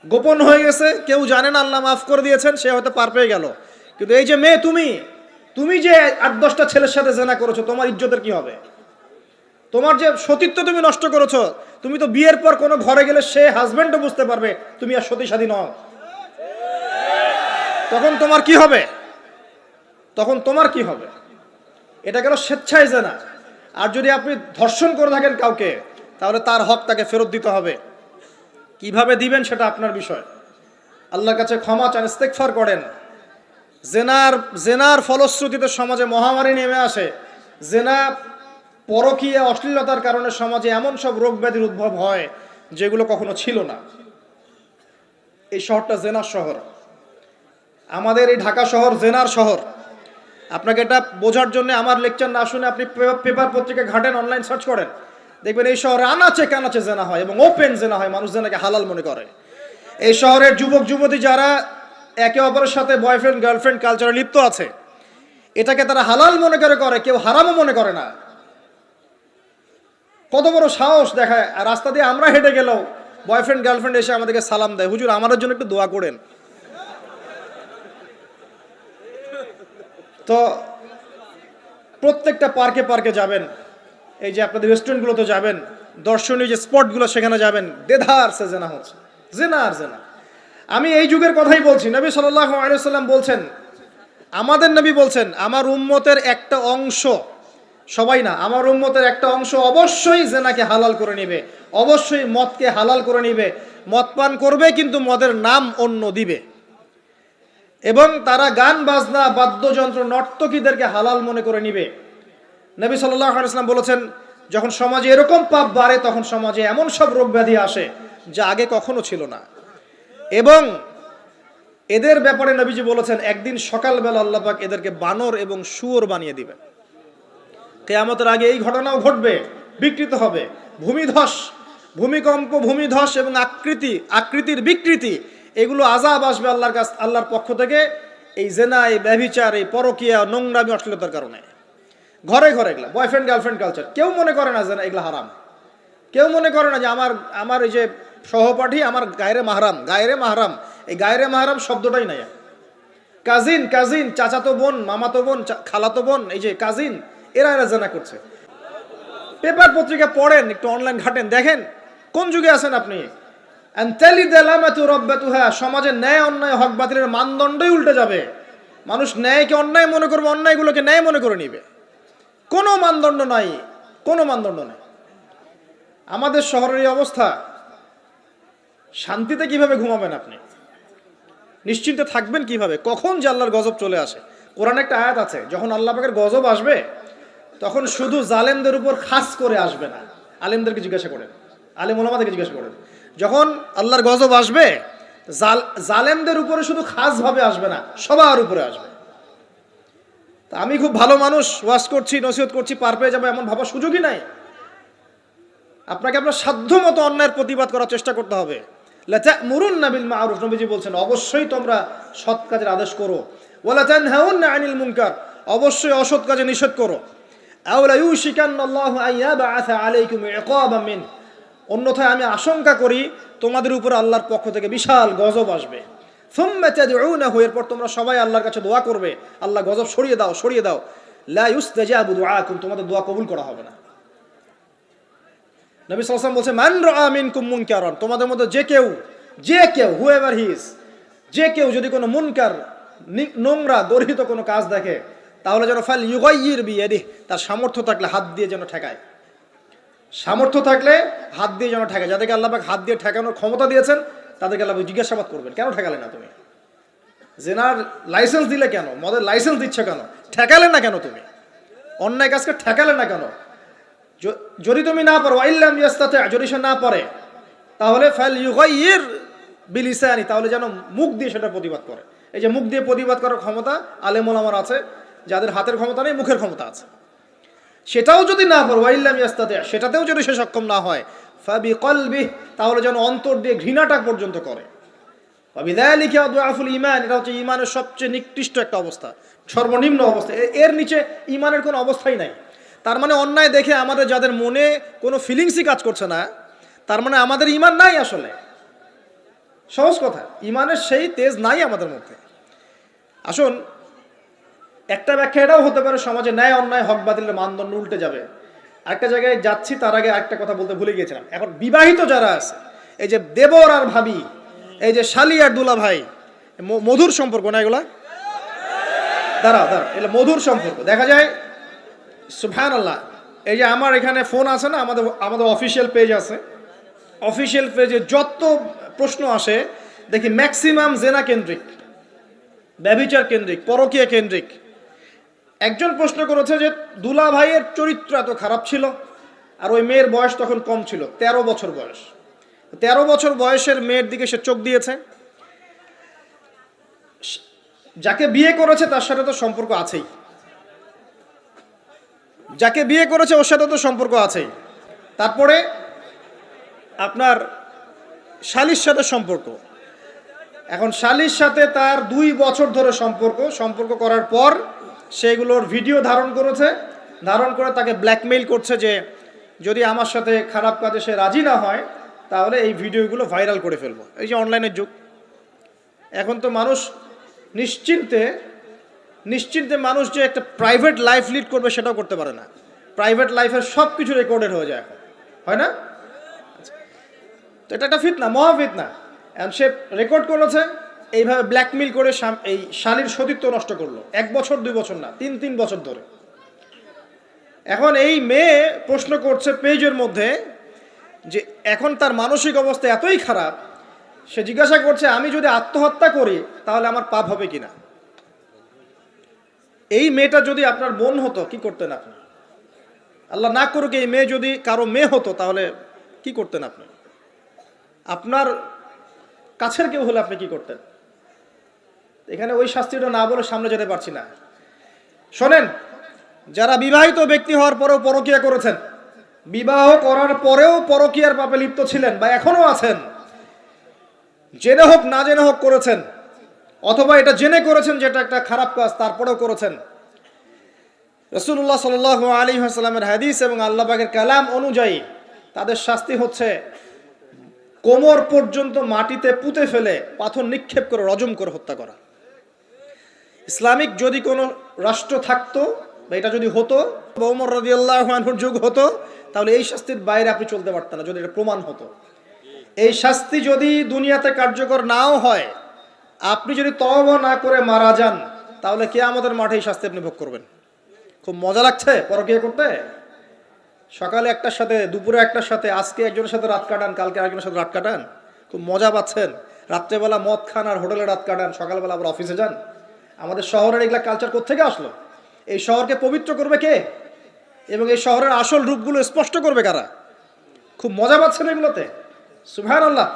গোপন হয়ে গেছে, কেউ জানে না, আল্লাহ মাফ করে দিয়েছেন, সে হয়তো পার পেয়ে গেল। কিন্তু এই যে মেয়ে, তুমি যে 8-10টা ছেলের সাথে জেনা করেছো, তোমার ইজ্জতের কি হবে? তোমার যে সতীত্ব তুমি নষ্ট করেছো, তুমি তো বিয়ের পর কোনো ঘরে গেলে সে হাজবেন্ডও বুঝতে পারবে তুমি আর সতী সাধী নও। তখন তোমার কি হবে? এটা গেল স্বেচ্ছায় জেনা। আর যদি আপনি ধর্ষণ করে থাকেন কাউকে, তাহলে তার হক তাকে ফেরত দিতে হবে। কিভাবে দিবেন সেটা আপনার বিষয়। আল্লাহর কাছে ক্ষমা চান, ইস্তেগফার করেন। জেনার ফলশ্রুতিতে সমাজে মহামারী নেমে আসে। জেনা, পরকীয়া, অশ্লীলতার কারণে সমাজে এমন সব রোগ ব্যাধির উদ্ভব হয় যেগুলো কখনো ছিল না। এই শহরটা জেনার শহর, আমাদের এই ঢাকা শহর জেনার শহর। আপনাকে এটা বোঝার জন্য আমার লেকচার না শুনে আপনি পেপার পত্রিকা ঘাটেন, অনলাইন সার্চ করেন, দেখবেন এই শহরে আনাচে কানাচে জেনা হয় এবং ওপেন জেনা হয়। মানুষ জেনাকে হালাল মনে করে। এই শহরের যুবক যুবতী যারা একে অপরের সাথে বয়ফ্রেন্ড গার্লফ্রেন্ড কালচারে লিপ্ত আছে, এটাকে তারা হালাল মনে করে, কেউ হারামও মনে করে না। কত বড় সাহস দেখায়। আর রাস্তা দিয়ে আমরা হেঁটে গেলেও বয়ফ্রেন্ড গার্লফ্রেন্ড এসে আমাদেরকে সালাম দেয়, হুজুর আমাদের জন্য একটু দোয়া করেন। তো প্রত্যেকটা পার্কে পার্কে যাবেন, এই যে আপনাদের রেস্টুরেন্টগুলোতে যাবেন, দর্শনীয় যে স্পটগুলো সেখানে যাবেন, দেধার সে জেনা হচ্ছে, জেনা আর জেনা। আমি এই যুগের কথাই বলছি। নবী সাল্লাল্লাহু আলাইহি ওয়াসাল্লাম বলছেন, আমাদের নবী বলছেন, আমার উম্মতের একটা অংশ, সবাই না, আমার উম্মতের একটা অংশ অবশ্যই জেনাকে হালাল করে নিবে, অবশ্যই মদকে হালাল করে নিবে, মদ পান করবে কিন্তু মদের নাম অন্য দিবে, এবং তারা গান বাজনা বাদ্যযন্ত্র নর্তকীদেরকে হালাল মনে করে নিবে। নবী সাল্লাল্লাহু আলাইহি ওয়াসাল্লাম বলেছেন, যখন সমাজে এরকম পাপ বাড়ে তখন সমাজে এমন সব রোগ ব্যাধি আসে যা আগে কখনো ছিল না। এবং এদের ব্যাপারে নবীজি বলেছেন, একদিন সকালবেলা আল্লাহ পাক এদেরকে বানর এবং শুয়োর বানিয়ে দিবেন। কিয়ামতের আগে এই ঘটনাও ঘটবে, বিকৃত হবে। ভূমিধস, ভূমিকম্প, ভূমিধস এবং আকৃতির বিকৃতি, এগুলো আযাব আসবে আল্লাহর পক্ষ থেকে। এই জেনা, এই ব্যভিচার, এই পরকীয়া, নোংরামি, অশ্লীলতার কারণে। ঘরে ঘরে এগুলা বয়ফ্রেন্ড গার্লফ্রেন্ড কালচার। কেউ মনে করে না যে এগুলা হারাম, কেউ মনে করে না যে আমার এই যে সহপাঠী আমার গায়রে মাহরাম। এই গায়রে মাহরাম শব্দটাই নাই। কাজিন, চাচাতো বোন, মামাতো বোন, খালাতো বোন, এই যে কাজিন, এরা জেনা করছে। পেপার পত্রিকা পড়েন, একটু অনলাইন ঘাটেন, দেখেন কোন যুগে আছেন আপনি। সমাজে ন্যায় অন্যায় হক বাতিলের মানদণ্ডই উল্টে যাবে। মানুষ ন্যায়কে অন্যায় মনে করবে, অন্যায়গুলোকে ন্যায় মনে করে নিবে। কোনো মানদণ্ড নাই। আমাদের শহরের এই অবস্থা, শান্তিতে কিভাবে ঘুমাবেন আপনি? নিশ্চিন্তে থাকবেন কিভাবে? কখন যে আল্লাহর গজব চলে আসে। কোরআনে একটা আয়াত আছে, যখন আল্লাহ পাকের গজব আসবে তখন শুধু জালেমদের উপর খাস করে আসবে না। আলেমদেরকে জিজ্ঞাসা করেন, আলেম ওলামাদেরকে জিজ্ঞাসা করেন, যখন আল্লাহর গজব আসবে জালেমদের উপরে শুধু খাস ভাবে আসবে না, সবার উপরে আসবে। তা আমি খুব ভালো মানুষ, ওয়াজ করছি, নসিহত করছি, পার পেয়ে যাবো এমন ভাবার সুযোগই নাই। আপনাকে আপনার সাধ্য মতো অন্যায়ের প্রতিবাদ করার চেষ্টা করতে হবে। লাতা'মুরুন্না বিল মা'রুফ, নবীজি বলছেন, অবশ্যই তোমরা সৎ কাজের আদেশ করো। ওয়ালা তানহাউন্না আনিল মুনকার, অবশ্যই অসৎ কাজে নিষেধ করো। আও লা ইউশিকান্নাল্লাহু আন ইয়াবআসা আলাইকুম ইকাবাম মিন, অন্যথায় আমি আশঙ্কা করি তোমাদের উপর আল্লাহর পক্ষ থেকে বিশাল গজব আসবে। সুম্মা তাদউনাহু, এরপর তোমরা সবাই আল্লাহর কাছে দোয়া করবে, আল্লাহ গজব সরিয়ে দাও। লা ইউস্তাজাবু দুআকুম, তোমাদের দোয়া কবুল করা হবে না। নবী সাল্লাল্লাহু আলাইহি ওয়াসাল্লাম বলেন, মান রাআ মিনকুম মুনকারান, তোমাদের মধ্যে যে কেউ হুএভার হি ইজ, যে কেউ যদি কোনো মুনকার, নোংরা গর্হিত কোনো কাজ দেখে, তাহলে যেন ফাল ইউগাইয়ির বিয়াদিহি, তার সামর্থ্য থাকলে হাত দিয়ে যেন ঠেকায়। সামর্থ্য থাকলে হাত দিয়ে যেন ঠেকায়। যাদেরকে আল্লাহ পাক হাত দিয়ে ঠেকানোর ক্ষমতা দিয়েছেন তাদেরকে আল্লাহ জিজ্ঞাসাবাদ করবেন, কেন ঠেকালে না তুমি? জেনার লাইসেন্স দিলে কেন? মদের লাইসেন্স দিচ্ছ কেন? ঠেকালে না কেন তুমি? অন্যায় কাজকে ঠেকালে না কেন? যদি তুমি না পারো, আইল্লাম ইয়াস্তাতি, যদি সে না পারে, তাহলে ফাল ইউগাইয়ির বিলিসানি, তাহলে যেন মুখ দিয়ে সেটা প্রতিবাদ করে। এই যে মুখ দিয়ে প্রতিবাদ করার ক্ষমতা আলেম ওলামার আছে, যাদের হাতের ক্ষমতা নেই, মুখের ক্ষমতা আছে। সেটাও যদি না পারো, আইল্লাম ইয়াস্তাতি, সেটাতেও যদি সে সক্ষম না হয়, ফাবিকলবিহি, তাহলে যেন অন্তর দিয়ে ঘৃণাটা পর্যন্ত করে। ওয়াবিযালিকা আদআফুল ঈমান, এটা হচ্ছে ঈমানের সবচেয়ে নিকৃষ্ট একটা অবস্থা, সর্বনিম্ন অবস্থা। এর নিচে ঈমানের কোনো অবস্থাই নাই। তার মানে অন্যায় দেখে আমাদের যাদের মনে কোনো ফিলিংসই কাজ করছে না, তার মানে আমাদের ঈমান নাই। আসলে সহজ কথা, ঈমানের সেই তেজ নাই আমাদের মধ্যে। আসুন, একটা ব্যাখ্যা এটাও হতে পারে, সমাজে ন্যায় অন্যায় হক বাতিলের মানদণ্ড উল্টে যাবে। একটা জায়গায় যাচ্ছি, তার আগে একটা কথা বলতে ভুলে গিয়েছিলাম। এখন বিবাহিত যারা আছে, এই যে দেবর আর ভাবি, এই যে শালি আর দুলা ভাই, মধুর সম্পর্ক না এগুলা? দাঁড়াও, এগুলো মধুর সম্পর্ক। দেখা যায় সুবহানাল্লাহ, এই যে আমার এখানে ফোন আছে না, আমাদের আমাদের অফিসিয়াল পেজ আছে, অফিসিয়াল পেজে যত প্রশ্ন আসে দেখি ম্যাক্সিমাম জেনা কেন্দ্রিক, ব্যভিচার কেন্দ্রিক, পরকীয়া কেন্দ্রিক। একজন প্রশ্ন করেছে যে দুলা ভাইয়ের চরিত্র এত খারাপ ছিল, আর ওই মেয়ের বয়স তখন কম ছিল, 13 বছর বয়স। 13 বছর বয়সের মেয়ের দিকে সে চোখ দিয়েছে। যাকে বিয়ে করেছে তার সাথে তো সম্পর্ক আছেই, যাকে বিয়ে করেছে ওর সাথে তো সম্পর্ক আছেই। তারপরে আপনার শালির সাথে সম্পর্ক। এখন শালির সাথে তার 2 বছর ধরে সম্পর্ক করার পর সেগুলোর ভিডিও ধারণ করেছে, ধারণ করে তাকে ব্ল্যাকমেইল করছে যে যদি আমার সাথে খারাপ কাজে সে রাজি না হয় তাহলে এই ভিডিওগুলো ভাইরাল করে ফেলবো। এই যে অনলাইনের যুগ, এখন তো মানুষ নিশ্চিন্তে মানুষ যে একটা প্রাইভেট লাইফ লিড করবে সেটাও করতে পারে না। প্রাইভেট লাইফের সব কিছু রেকর্ডেড হয়ে যায় এখন, হয় না? তো এটা একটা ফিতনা, মহা ফিতনা। এখন সে রেকর্ড করেছে, এইভাবে ব্ল্যাকমেইল করে এই শালীর সতীত্ব নষ্ট করলো। 1 বছর 2 বছর না, 3 বছর ধরে। এখন এই মেয়ে প্রশ্ন করছে পেজের মধ্যে যে এখন তার মানসিক অবস্থা এতই খারাপ, সে জিজ্ঞাসা করছে আমি যদি আত্মহত্যা করি তাহলে আমার পাপ হবে কিনা। এই মেয়েটা যদি আপনার বোন হতো কি করতেন আপনি? আল্লাহ না করুক এই মেয়ে যদি কারো মেয়ে হতো তাহলে কি করতেন আপনি? আপনার কাছের কেউ হলে আপনি কি করতেন? এখানে ওই শাস্তিটা না বলে সামনে যেতে পারছি না। শোনেন, যারা বিবাহিত ব্যক্তি হওয়ার পরেও পরকীয়া করেছেন, বিবাহ করার পরেও পরকীয়ার পাপে লিপ্ত ছিলেন বা এখনো আছেন, জেনে হোক না জেনে হোক করেছেন, অথবা এটা জেনে করেছেন যেটা একটা খারাপ কাজ তারপরেও করেছেন, রাসূলুল্লাহ সাল্লাল্লাহু আলাইহি ওয়াসাল্লামের হাদিস এবং আল্লাহ পাকের কালাম অনুযায়ী তাদের শাস্তি হচ্ছে কোমর পর্যন্ত মাটিতে পুঁতে ফেলে পাথর নিক্ষেপ করে রজম করে হত্যা করা। ইসলামিক যদি কোনো রাষ্ট্র থাকতো বা এটা যদি হতো, ওমর রাদিয়াল্লাহু আনহুর যুগ হতো, তাহলে এই শাস্তির বাইরে আপনি চলতে পারতেন না যদি এটা প্রমাণ হতো। এই শাস্তি যদি দুনিয়াতে কার্যকর নাও হয়, আপনি যদি তওবা না করে মারা যান তাহলে কিয়ামতের মাঠে এই শাস্তি আপনি ভোগ করবেন। খুব মজা লাগছে পরকীয়া করতে। সকালে একটার সাথে, দুপুরে একটার সাথে, আজকে একজনের সাথে রাত কাটান, কালকে আরেকজনের সাথে রাত কাটান, খুব মজা পাচ্ছেন। রাত্রেবেলা মদ খান আর হোটেলে রাত কাটান, সকালবেলা আবার অফিসে যান। আমাদের শহরের এগুলা কালচার কোত্থেকে আসলো? এই শহরকে পবিত্র করবে কে এবং এই শহরের আসল রূপগুলো স্পষ্ট করবে কারা? খুব মজা পাচ্ছেন এগুলোতে। সুবহানাল্লাহ।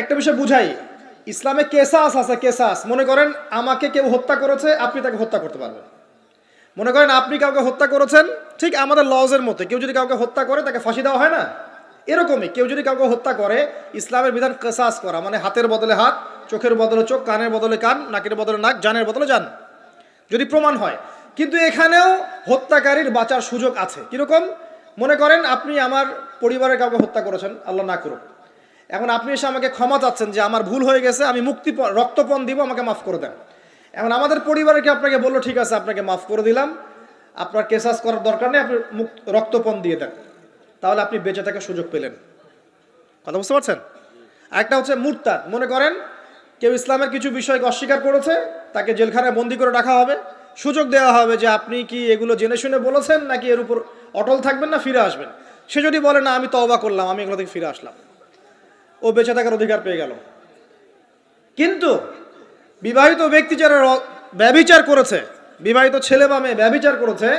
একটা বিষয় বুঝাই, ইসলামে কেসাস আছে, কেসাস। মনে করেন আমাকে কেউ হত্যা করেছে, আপনি তাকে হত্যা করতে পারবেন। মনে করেন আপনি কাউকে হত্যা করেছেন, ঠিক আমাদের লজের মতো কেউ যদি কাউকে হত্যা করে তাকে ফাঁসি দেওয়া হয় না, এরকমই কেউ যদি কাউকে হত্যা করে ইসলামের বিধান কেসাস করা, মানে হাতের বদলে হাত, চোখের বদলে চোখ, কানের বদলে কান, নাকের বদলে নাক, জানের বদলে জান, যদি প্রমাণ হয়। কিন্তু এখানেও হত্যাকারীর বাঁচার সুযোগ আছে। কিরকম? মনে করেন আপনি আমার পরিবারের কাউকে হত্যা করেছেন, আল্লাহ না করুক। এখন আপনি এসে আমাকে ক্ষমা চাচ্ছেন যে আমার ভুল হয়ে গেছে, আমি রক্তপণ দিব, আমাকে মাফ করে দেন। এখন আমাদের পরিবারকে আপনাকে বললো ঠিক আছে আপনাকে মাফ করে দিলাম, আপনার কেসাস করার দরকার নেই, আপনি রক্তপণ দিয়ে দেন, তাহলে আপনি বেঁচে থাকার সুযোগ পেলেন। কথা বুঝতে পারছেন? আরেকটা হচ্ছে মুরতাদ। মনে করেন কেউ ইসলামের কিছু বিষয়কে অস্বীকার করেছে, তাকে জেলখানায় বন্দি করে রাখা হবে, সুযোগ দেওয়া হবে যে আপনি কি এগুলো জেনে শুনে বলেছেন নাকি এর উপর অটল থাকবেন না ফিরে আসবেন। সে যদি বলে না আমি তওবা করলাম, আমি এগুলো থেকে ফিরে আসলাম, ও বেঁচে থাকার অধিকার পেয়ে গেল। কিন্তু বিবাহিত ব্যক্তি যারা ব্যভিচার করেছে, বিবাহিত ছেলে বা মেয়ে ব্যভিচার করেছে,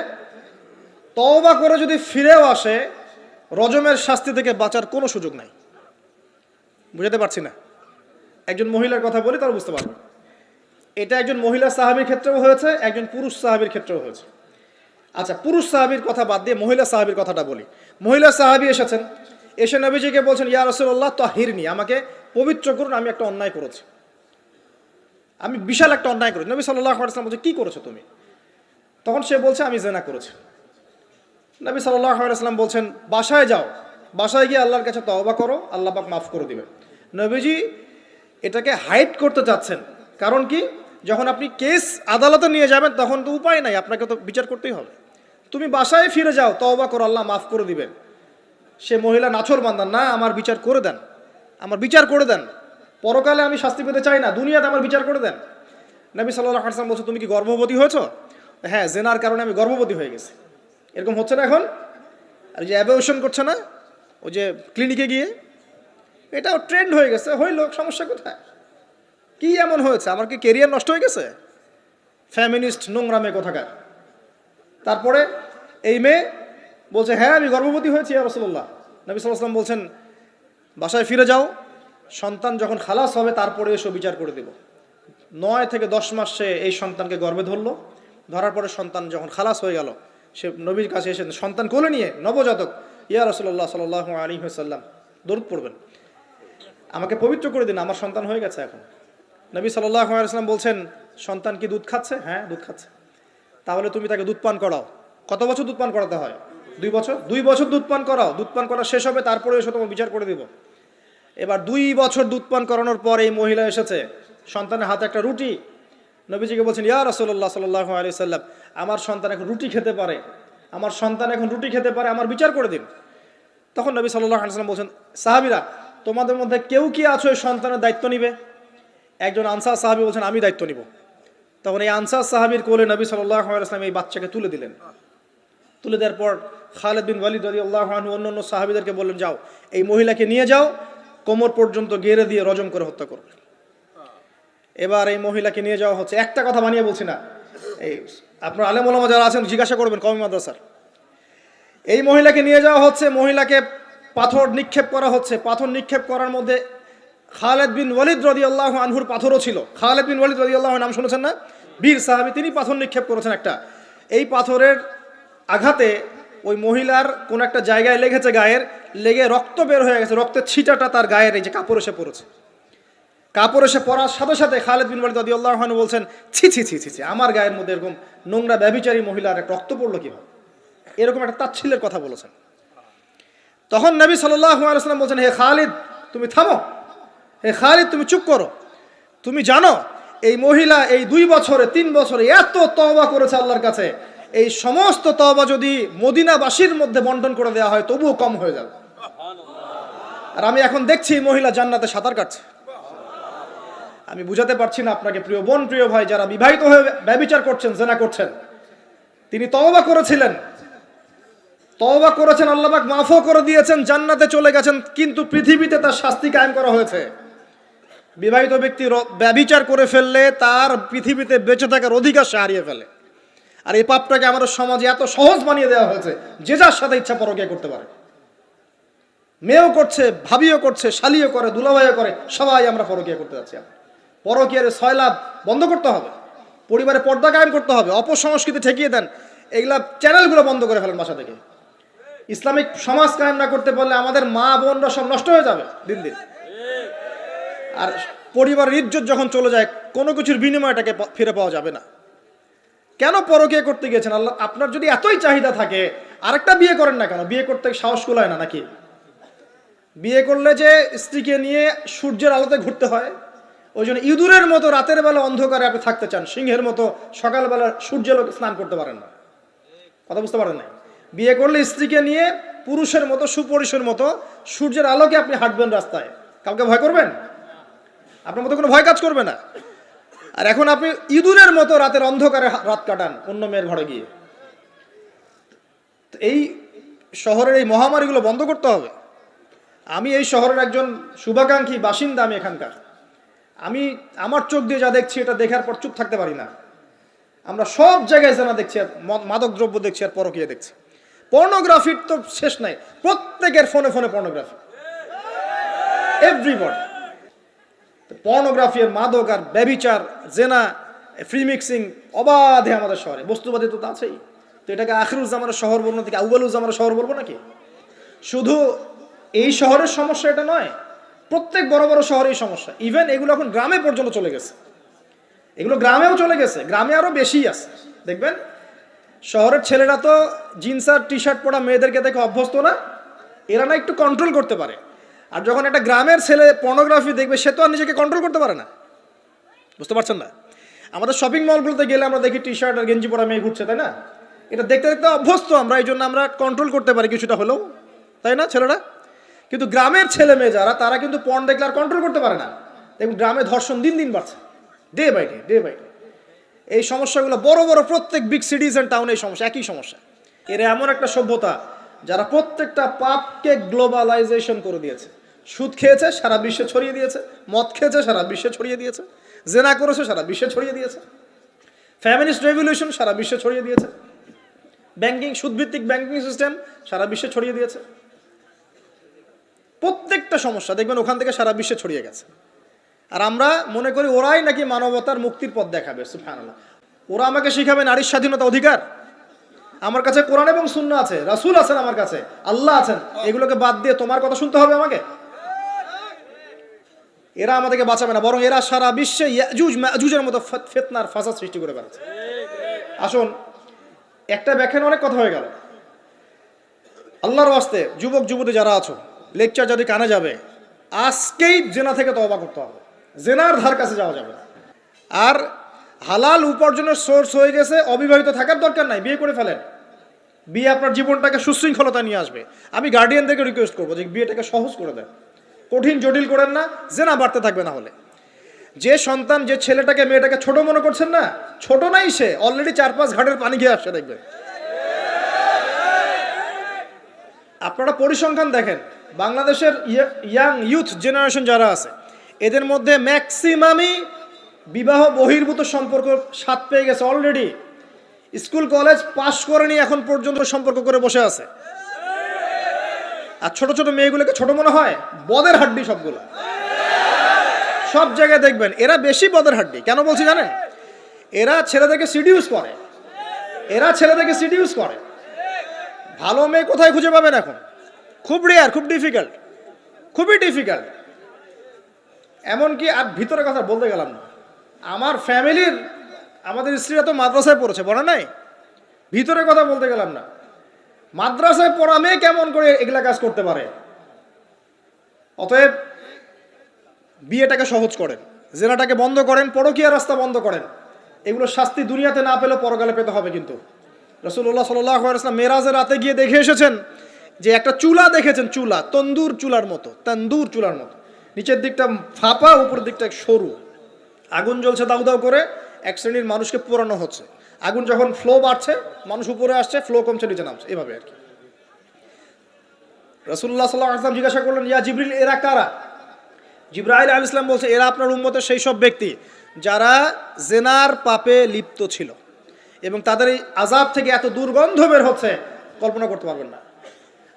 তওবা করে যদি ফিরেও আসে, রজমের শাস্তি থেকে বাঁচার কোনো সুযোগ নাই। বুঝাতে পারছি না? একজন মহিলার কথা বলি তারা বুঝতে পারবেন। এটা একজন মহিলা সাহাবীর ক্ষেত্রেও হয়েছে, একজন পুরুষ সাহাবীর ক্ষেত্রেও হয়েছে। আচ্ছা, পুরুষ সাহাবীর কথা বাদ দিয়ে মহিলা সাহাবীর কথাটা বলি। মহিলা সাহাবী এসেছেন, এসে নবীজিকে বলছেন ইয়া রাসূলুল্লাহ তাহিরনি, আমাকে পবিত্র করুন, আমি একটা অন্যায় করেছি, আমি বিশাল একটা অন্যায় করেছি। নবী সাল্লাল্লাহু আলাইহি ওয়াসাল্লাম বলছে কি করেছো তুমি? তখন সে বলছে আমি জিনা করেছি। নবী সাল্লাল্লাহু আলাইহি ওয়াসাল্লাম বলছেন বাসায় যাও, বাসায় গিয়ে আল্লাহর কাছে তওবা করো, আল্লাহ পাক মাফ করে দিবেন। নবীজি এটাকে হাইড করতে চাচ্ছেন। কারণ কি? যখন আপনি কেস আদালতে নিয়ে যাবেন তখন তো উপায় নাই, আপনাকে তো বিচার করতেই হবে। তুমি বাসায় ফিরে যাও, তওবা করো, আল্লাহ মাফ করে দিবেন। সে মহিলা নাছোড়বান্দা, না আমার বিচার করে দেন, আমার বিচার করে দেন, পরকালে আমি শাস্তি পেতে চাই না, দুনিয়াতে আমার বিচার করে দেন। নবী সাল্লাল্লাহু আলাইহি ওয়াসাল্লাম বলছে তুমি কি গর্ভবতী হয়েছো? হ্যাঁ, জেনার কারণে আমি গর্ভবতী হয়ে গেছি। এরকম হচ্ছে না এখন? আর যে অ্যাবর্শন করছে না ওই যে ক্লিনিকে গিয়ে, এটাও ট্রেন্ড হয়ে গেছে। হইল, সমস্যা কোথায়? কি এমন হয়েছে? আমার কি কেরিয়ার নষ্ট হয়ে গেছে? ফ্যামিনিস্ট নোংরা মেয়ে কোথাকার। তারপরে এই মেয়ে বলছে হ্যাঁ আমি গর্ভবতী হয়েছি ইয়া রাসূলুল্লাহ। নবী সাল্লাল্লাহু আলাইহি ওয়াসাল্লাম বলছেন বাসায় ফিরে যাও, সন্তান যখন খালাস হবে তারপরে এসো বিচার করে দেব। 9 থেকে 10 মাস সে এই সন্তানকে গর্ভে ধরলো। ধরার পরে সন্তান যখন খালাস হয়ে গেল, সে নবীর কাছে এসে সন্তান কোলে নিয়ে নবজাতক, ইয়া রাসূলুল্লাহ সাল্লাল্লাহু আলাইহি ওয়াসাল্লাম দরুদ পড়বেন, আমাকে পবিত্র করে দিন, আমার সন্তান হয়ে গেছে এখন। নবী সাল্লাল্লাহু আলাইহি ওয়াসাল্লাম বলছেন সন্তান কি দুধ খাচ্ছে? হ্যাঁ দুধ খাচ্ছে। তাহলে তুমি তাকে দুধ পান করাও। কত বছর দুধ পান করাতে হয়? 2 বছর। 2 বছর দুধ পান করাও, দুধ পান করা শেষ হবে তারপরে এসে তোমার বিচার করে দিব। এবার 2 বছর দুধ পান করানোর পর এই মহিলা এসেছে, সন্তানের হাতে একটা রুটি। নবীজিকে বলছেন ইয়া রাসূলুল্লাহ সাল্লাল্লাহু আলাইহি ওয়াসাল্লাম, আমার সন্তান এখন রুটি খেতে পারে, আমার সন্তান এখন রুটি খেতে পারে, আমার বিচার করে দিন। তখন নবী সাল্লাল্লাহু আলাইহি ওয়াসাল্লাম বলছেন সাহাবীরা, তোমাদের মধ্যে কেউ কি আছো এই সন্তানের দায়িত্ব নিবে? একজন আনসার সাহাবী বলছেন আমি দায়িত্ব নিব। তখন এই আনসার সাহাবীর কোলে নবী সাল্লাল্লাহু আলাইহি ওয়াসাল্লাম এই বাচ্চাকে তুলে দিলেন। তুলে দেওয়ার পর খালিদ বিন ওয়ালিদ রাদিয়াল্লাহু আনহু অন্যান্য সাহাবীদেরকে বললেন যাও এই মহিলাকে নিয়ে যাও, কোমর পর্যন্ত গেড়ে দিয়ে রজম করে হত্যা করবে। এবার এই মহিলাকে নিয়ে যাওয়া হচ্ছে, একটা কথা বানিয়ে বলছি না, এই আপনার আলেম ওলামা যারা আছেন জিজ্ঞাসা করবেন কওমি মাদ্রাসার। এই মহিলাকে নিয়ে যাওয়া হচ্ছে, মহিলাকে পাথর নিক্ষেপ করা হচ্ছে। পাথর নিক্ষেপ করার মধ্যে খালিদ বিন ওয়ালিদ রাদিয়াল্লাহু আনহুর পাথরও ছিল। খালিদ বিন ওয়ালিদ রাদিয়াল্লাহু নাম শুনেছেন না? বীর সাহাবী, তিনি পাথর নিক্ষেপ করেছেন একটা। এই পাথরের আঘাতে ওই মহিলার কোন একটা জায়গায় লেগেছে, গায়ের লেগে রক্ত বের হয়ে গেছে, রক্তের ছিটাটা তার গায়ের এই যে কাপড় এসে পড়েছে। কাপড় এসে পড়ার সাথে সাথে খালিদ বিন ওয়ালিদ রাদিয়াল্লাহু আনহু বলছেন ছি ছি ছি ছি ছি, আমার গায়ের মধ্যে এরকম নোংরা ব্যভিচারী মহিলার একটা রক্ত পড়লো কিভাবে? এরকম একটা তাচ্ছিল্যের কথা বলেছেন। তখন নবী সাল্লাল্লাহু আলাইহি ওয়াসাল্লাম বলছেন হে খালিদ তুমি থামো, হে খালিদ তুমি চুপ করো। তুমি জানো এই মহিলা এই 2 বছরে 3 বছরে এত তওবা করেছে আল্লাহর কাছে, এই সমস্ত তওবা যদি মদিনাবাসীর মধ্যে বন্টন করে দেওয়া হয় তবুও কম হয়ে যাবে। আর আমি এখন দেখছি মহিলা জান্নাতে সাঁতার কাটছে। আমি বুঝাতে পারছি না আপনাকে প্রিয় বোন, প্রিয় ভাই, যারা বিবাহিত হয়ে ব্যভিচার করছেন, জেনা করছেন, তিনি তওবা করেছিলেন, তওবা করেছেন, আল্লাহ পাক মাফও করে দিয়েছেন, জান্নাতে চলে গেছেন, কিন্তু পৃথিবীতে তার শাস্তি কায়েম করা হয়েছে। বিবাহিত ব্যক্তি ব্যভিচার করে ফেললে তার পৃথিবীতে বেঁচে থাকার অধিকার সে হারিয়ে ফেলে। আর এই পাপটাকে আমাদের সমাজে এত সহজ বানিয়ে দেওয়া হয়েছে, যে যার সাথে ইচ্ছা পরকীয়া করতে পারে। মেয়েও করছে, ভাবিও করছে, শালিও করে, দুলাভাইও করে, সবাই আমরা পরকীয়া করতে যাচ্ছি। পরকীয়ার 6 লাভ বন্ধ করতে হবে, পরিবারে পর্দা কায়েম করতে হবে, অপসংস্কৃতি ঠেকিয়ে দেন, এগুলা চ্যানেলগুলো বন্ধ করে ফেলেন বাসা থেকে। ইসলামিক সমাজ কায়েম না করতে পারলে আমাদের মা বোনরা সব নষ্ট হয়ে যাবে দিন দিন। আর পরিবারের ইজ্জত যখন চলে যায়, কোনো কিছুর বিনিময়টাকে ফিরে পাওয়া যাবে না। কেন পরকীয়া করতে গিয়েছেন? আল্লাহ, আপনার যদি এতই চাহিদা থাকে আরেকটা বিয়ে করেন না কেন? বিয়ে করতে সাহস কুলায় না নাকি? বিয়ে করলে যে স্ত্রীকে নিয়ে সূর্যের আলোতে ঘুরতে হয়, ওই জন্য ইঁদুরের মতো রাতের বেলা অন্ধকারে আপনি থাকতে চান, সিংহের মতো সকালবেলা সূর্যের আলোতে স্নান করতে পারেন না। কথা বুঝতে পারেন না? বিয়ে করলে স্ত্রীকে নিয়ে পুরুষের মতো, সুপুরুষের মতো সূর্যের আলোকে আপনি হাঁটবেন রাস্তায়, কাউকে ভয় করবেন? আপনার মতো কোনো ভয় কাজ করবে না। আর এখন আপনি ইঁদুরের মতো রাতের অন্ধকারে রাত কাটান অন্য মেয়ের ঘরে গিয়ে। এই শহরের এই মহামারীগুলো বন্ধ করতে হবে। আমি এই শহরের একজন শুভাকাঙ্ক্ষী বাসিন্দা, আমি এখানকার, আমি আমার চোখ দিয়ে যা দেখছি এটা দেখার পর চুপ থাকতে পারি না। আমরা সব জায়গায় জানা দেখছি, আর মাদক দ্রব্য দেখছি, আর পরকীয়া দেখছি। পর্নোগ্রাফির তো শেষ নাই, প্রত্যেকের ফোনে ফোনে পর্নোগ্রাফি, এভরিবডি। পর্নোগ্রাফি আর মাদক আর ব্যভিচার, জেনা, ফ্রি মিক্সিং অবাধে আমাদের শহরে। বস্তুবাদী তো আছেই। তো এটাকে আখিরুজ্জামানের শহর বলবো নাকি আউয়ালুজ্জামানের শহর বলবো নাকি? শুধু এই শহরের সমস্যা এটা নয়, প্রত্যেক বড় বড় শহরে এই সমস্যা। ইভেন এগুলো এখন গ্রামে পর্যন্ত চলে গেছে, এগুলো গ্রামেও চলে গেছে, গ্রামে আরো বেশি আছে। দেখবেন শহরের ছেলেরা তো জিন্স আর টি শার্ট পরা মেয়েদেরকে দেখে অভ্যস্ত না, এরা না একটু কন্ট্রোল করতে পারে। আর যখন একটা গ্রামের ছেলে পর্নোগ্রাফি দেখবে, সে তো আর নিজেকে কন্ট্রোল করতে পারে না। বুঝতে পারছেন না? আমাদের শপিং মলগুলোতে গেলে আমরা দেখি টি শার্ট আর গেঞ্জি পরা মেয়ে ঘুরছে, তাই না? এটা দেখতে দেখতে অভ্যস্ত আমরা, এই জন্য আমরা কন্ট্রোল করতে পারি কিছুটা হলেও, তাই না ছেলেরা? কিন্তু গ্রামের ছেলে মেয়ে যারা, তারা কিন্তু পর্ন দেখলে আর কন্ট্রোল করতে পারে না। দেখুন গ্রামে ধর্ষণ দিন দিন বাড়ছে, ডে বাই ডে। এই সমস্যাগুলো বড় বড় প্রত্যেক বিগ সিটিজ অ্যান্ড টাউনে এই সমস্যা, একই সমস্যা। এরা এমন একটা সভ্যতা যারা প্রত্যেকটা পাপকে গ্লোবালাইজেশন করে দিয়েছে। সুদ খেয়েছে, সারা বিশ্বে ছড়িয়ে দিয়েছে। মদ খেয়েছে, সারা বিশ্বে ছড়িয়ে দিয়েছে। জেনা করেছে, সারা বিশ্বে ছড়িয়ে দিয়েছে। ফ্যামিলিস্ট রেভলিউশন সারা বিশ্বে ছড়িয়ে দিয়েছে। ব্যাংকিং, সুদভিত্তিক ব্যাংকিং সিস্টেম সারা বিশ্বে ছড়িয়ে দিয়েছে। প্রত্যেকটা সমস্যা দেখবেন ওখান থেকে সারা বিশ্বে ছড়িয়ে গেছে। আর আমরা মনে করি ওরাই নাকি মানবতার মুক্তির পথ দেখাবে। সুবহানাল্লাহ। ওরা আমাকে শিখাবে নারীর স্বাধীনতা, অধিকার? আমার কাছে কোরআন এবং সুন্নাহ আছে, রাসূল আছেন, আমার কাছে আল্লাহ আছেন। এগুলোকে বাদ দিয়ে তোমার কথা শুনতে হবে আমাকে? এরা আমাদেরকে বাঁচাবে না, বরং এরা সারা বিশ্বে ইয়াজুজ মাজুজের মতো ফিতনার ফাসাদ সৃষ্টি করে বেড়াচ্ছে। আসুন, একটা ব্যাখ্যায় অনেক কথা হয়ে গেল। আল্লাহর ওয়াস্তে যুবক যুবতী যারা আছো, লেকচার যদি কানে যাবে, আজকেই জেনা থেকে তওবা করতে হবে। জেনার ধার কাছে যাওয়া যাবে না। আর হালাল উপার্জনের সোর্স হয়ে গেছে, অবিবাহিত থাকার দরকার নাই, বিয়ে করে ফেলেন। বিয়ে আপনার জীবনটাকে সুশৃঙ্খলতা নিয়ে আসবে। আমি গার্ডিয়ানদেরকে রিকোয়েস্ট করবো যে বিয়েটাকে সহজ করে দেন, কঠিন জটিল করেন না, জেনা বাড়তে থাকবে। না হলে যে সন্তান, যে ছেলেটাকে মেয়েটাকে ছোট মনে করছেন না, ছোট নাই, সে অলরেডি 4-5 ঘাটের পানি খেয়ে আসছে দেখবেন। আপনারা পরিসংখ্যান দেখেন, বাংলাদেশের ইয়াং ইউথ জেনারেশন যারা আছে, এদের মধ্যে ম্যাক্সিমামই বিবাহ বহির্ভূত সম্পর্ক স্বাদ পেয়ে গেছে অলরেডি। স্কুল কলেজ পাশ করেনি, এখন পর্যন্ত সম্পর্ক করে বসে আছে। আর ছোট ছোট মেয়েগুলোকে ছোট মনে হয়, বদের হাড্ডি সবগুলো। সব জায়গায় দেখবেন এরা বেশি বদের হাড্ডি। কেন বলছি জানেন? এরা ছেলেদেরকে সিডিউস করে, ভালো মেয়ে কোথায় খুঁজে পাবেন এখন? খুব রেয়ার, খুব ডিফিকাল্ট, খুবই ডিফিকাল্ট। এমনকি আর ভিতরে কথা বলতে গেলাম না, আমার ফ্যামিলির, আমাদের স্ত্রীরা তো মাদ্রাসায় পড়েছে, পড়ে নাই? ভিতরে কথা বলতে গেলাম না, মাদ্রাসায় পড়া মেয়ে কেমন করে এগুলা কাজ করতে পারে? অতএব বিয়েটাকে সহজ করেন, জেনাটাকে বন্ধ করেন, পরকীয়া রাস্তা বন্ধ করেন। এগুলো শাস্তি দুনিয়াতে না পেলেও পরকালে পেতে হবে। কিন্তু রাসূলুল্লাহ সাল্লাল্লাহু আলাইহি ওয়াসাল্লাম মেরাজের রাতে গিয়ে দেখে এসেছেন যে একটা চুলা দেখেছেন, চুলা তন্দুর চুলার মতো, নিচের দিকটা ফাঁপা, উপরের দিকটা সরু, আগুন জ্বলছে দাউ দাউ করে, এক শ্রেণীর মানুষকে পোড়ানো হচ্ছে। আগুন যখন ফ্লো বাড়ছে, মানুষ উপরে আসছে, ফ্লো কমছে, নিচে নামছে, এভাবে আর কি। রাসূলুল্লাহ সাল্লাল্লাহু আলাইহি ওয়াসাল্লাম জিজ্ঞাসা করলেন, ইয়া জিবরিল, এরা কারা? জিবরাইল আলাইহিস সালাম বলছে, এরা আপনার উম্মতের সেই সব ব্যক্তি যারা জেনার পাপে লিপ্ত ছিল, এবং তাদের এই আযাব থেকে এত দুর্গন্ধ বের হচ্ছে কল্পনা করতে পারবেন না।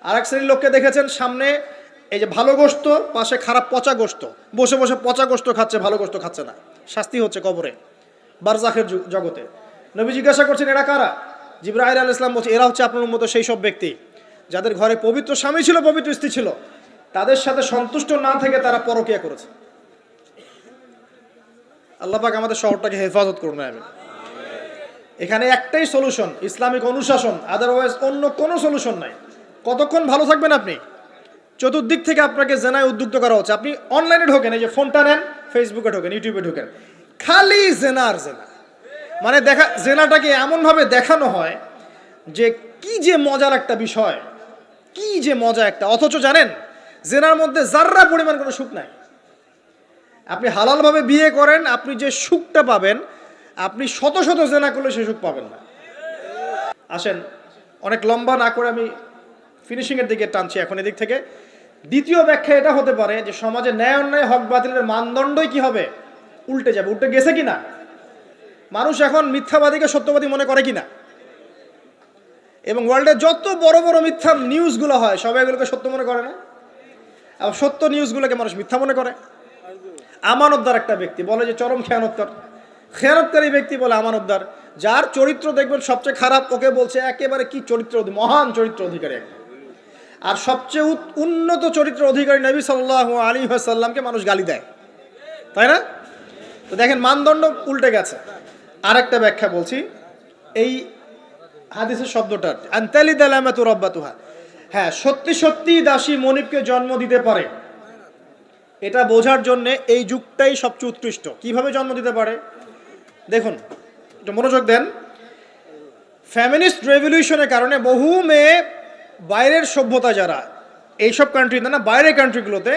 আর এক শ্রেণীর লোককে দেখেছেন, সামনে এই যে ভালো গোশত, পাশে খারাপ পচা গোশত, বসে বসে পচা গোশত খাচ্ছে, ভালো গোশত খাচ্ছে না। শাস্তি হচ্ছে কবরে, বারজাখের জগতে। নবী জিজ্ঞাসা করছেন, এরা কারা? জিবরাইল আলাইহিস সালাম বলছে, এরা হচ্ছে আপনার উম্মতের সেই সব ব্যক্তি যাদের ঘরে পবিত্র স্বামী ছিল, পবিত্র স্ত্রী ছিল, তাদের সাথে সন্তুষ্ট না থেকে তারা পরকীয়া করেছে। আল্লাহ পাক আমাদের শহরটাকে হেফাজত করুন। আমিন। এখানে একটাই সলিউশন, ইসলামিক অনুশাসন, আদারওয়াইজ অন্য কোনো সলিউশন নাই। কতক্ষণ ভালো থাকবেন আপনি? চতুর্দিক থেকে আপনাকে জেনায় উদ্যুক্ত করা হচ্ছে। আপনি অনলাইনে ঢোকেন, এই যে ফোনটা নেন, ফেসবুকে ঢোকেন, ইউটিউবে ঢোকেন, খালি জেনা আর জেনা। মানে জেনাটাকে এমনভাবে দেখানো হয় যে কি যে মজার একটা বিষয়, কি যে মজা একটা। অথচ জানেন, জেনার মধ্যে যার্রা পরিমাণ কোনো সুখ নাই। আপনি হালালভাবে বিয়ে করেন, আপনি যে সুখটা পাবেন, আপনি শত শত জেনা করলে সে সুখ পাবেন না। আসেন, অনেক লম্বা না করে আমি ফিনিশিংয়ের দিকে টানছি এখন এদিক থেকে। দ্বিতীয় ব্যাখ্যা এটা হতে পারে যে সমাজে ন্যায় অন্যায়, হক বাতিলের মানদণ্ডই কি হবে? উল্টে যাবে। উল্টে গেছে কিনা? মানুষ এখন মিথ্যাবাদীকে সত্যবাদী মনে করে কিনা? এবং ওয়ার্ল্ডে যত বড় বড় মিথ্যা নিউজগুলো হয়, সবাই এগুলোকে সত্য মনে করে না? আর সত্য নিউজগুলোকে মানুষ মিথ্যা মনে করে। আমানতদার একটা ব্যক্তি বলে যে চরম খেয়ানতকারী ব্যক্তি বলে আমানতদার। যার চরিত্র দেখবেন সবচেয়ে খারাপ, ওকে বলছে একেবারে কি চরিত্র, মহান চরিত্র অধিকারী একটা। আর সবচেয়ে উন্নত চরিত্র অধিকারী নবী সাল্লাল্লাহু আলাইহি ওয়াসাল্লামকে মানুষ গালি দেয়, তাই না? তো দেখেন, মানদণ্ড উল্টে গেছে। আরেকটা ব্যাখ্যা বলছি এই হাদিসের শব্দটার, আনতালিদ আলামাতু রাব্বাতুহা। হ্যাঁ, সত্যি সত্যি দাসী মনিবকে জন্ম দিতে পারে, এটা বোঝার জন্য এই যুগটাই সবচেয়ে উৎকৃষ্ট। কিভাবে জন্ম দিতে পারে দেখুন, একটু মনোযোগ দেন। ফ্যামিনিস্ট রেভলিউশনের কারণে বহু মেয়ে বাইরের সভ্যতা, যারা এইসব কান্ট্রিতে না, বাইরের কান্ট্রিগুলোতে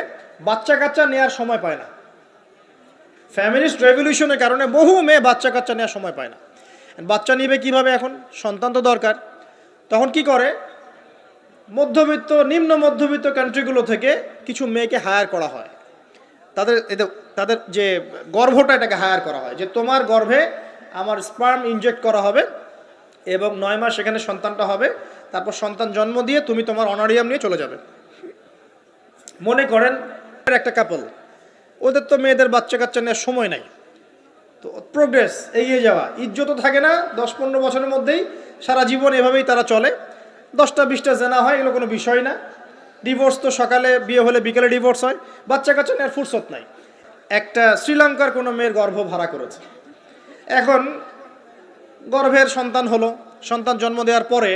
বাচ্চা কাচ্চা নেওয়ার সময় পায় না। ফ্যামিনিস্ট রেভলিউশনের কারণে বহু মেয়ে বাচ্চা কাচ্চা নেওয়ার সময় পায় না। বাচ্চা নিবে কিভাবে? এখন সন্তান তো দরকার। তখন কি করে, মধ্যবিত্ত নিম্ন মধ্যবিত্ত কান্ট্রিগুলো থেকে কিছু মেয়েকে হায়ার করা হয়, তাদের যে গর্ভটা এটাকে হায়ার করা হয়, যে তোমার গর্ভে আমার স্পার্ম ইনজেক্ট করা হবে এবং 9 মাস সেখানে সন্তানটা হবে, তারপর সন্তান জন্ম দিয়ে তুমি তোমার অনারিয়াম নিয়ে চলে যাবে। মনে করেন একটা কাপল, ওদের তো মেয়েদের বাচ্চা কাচ্চা নেওয়ার সময় নাই, তো প্রোগ্রেস এগিয়ে যাওয়া, ইজ্জতও থাকে না, 10-15 বছরের মধ্যেই সারা জীবন এভাবেই তারা চলে, 10টা 20টা জেনা হয়, এগুলো কোনো বিষয় না। ডিভোর্স তো সকালে বিয়ে হলে বিকেলে ডিভোর্স হয়, বাচ্চা কাচ্চা নেওয়ার ফুরসত নাই। একটা শ্রীলঙ্কার কোনো মেয়ের গর্ভ ভাড়া করেছে, এখন গর্ভের সন্তান হলো, সন্তান জন্ম দেওয়ার পরে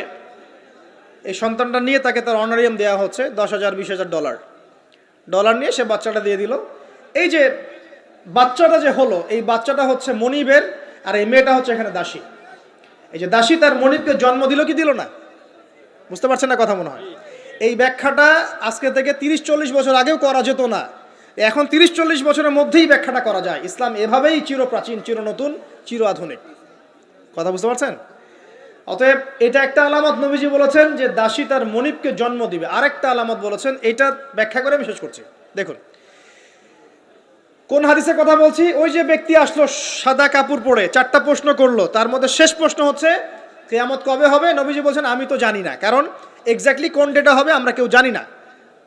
এই সন্তানটা নিয়ে তাকে তার অনারিয়াম দেওয়া হচ্ছে $10,000-20,000 ডলার নিয়ে সে বাচ্চাটা দিয়ে দিল। এই যে বাচ্চাটা যে হলো, এই বাচ্চাটা হচ্ছে মনিবের, আর এই মেয়েটা হচ্ছে এখানে দাসী। এই যে দাসী তার মনিবকে জন্ম দিল কি দিল না, বুঝতে পারছেন না কথা মনে হয়? এই ব্যাখ্যাটা আজকে থেকে 30-40 বছর আগেও করা যেত না, এখন 30-40 বছরের মধ্যেই ব্যাখ্যাটা করা যায়। ইসলাম এভাবেই চিরপ্রাচীন, চির নতুন, চির আধুনিক। কথা বুঝতে পারছেন? অতএব এটা একটা আলামত নবীজি বলেছেন যে দাসী তার মনিবকে জন্ম দিবে, আরেকটা আলামত বলেছেন, এইটা ব্যাখ্যা করে আমি শেষ করছি। দেখুন কোন হাদিসের কথা বলছি। ওই যে ব্যক্তি আসলো সাদা কাপড় পরে, 4টা প্রশ্ন করলো, তার মধ্যে শেষ প্রশ্ন হচ্ছে কিয়ামত কবে হবে। নবীজি বলছেন আমি তো জানি না, কারণ এক্স্যাক্টলি কোন ডেটা হবে আমরা কেউ জানি না।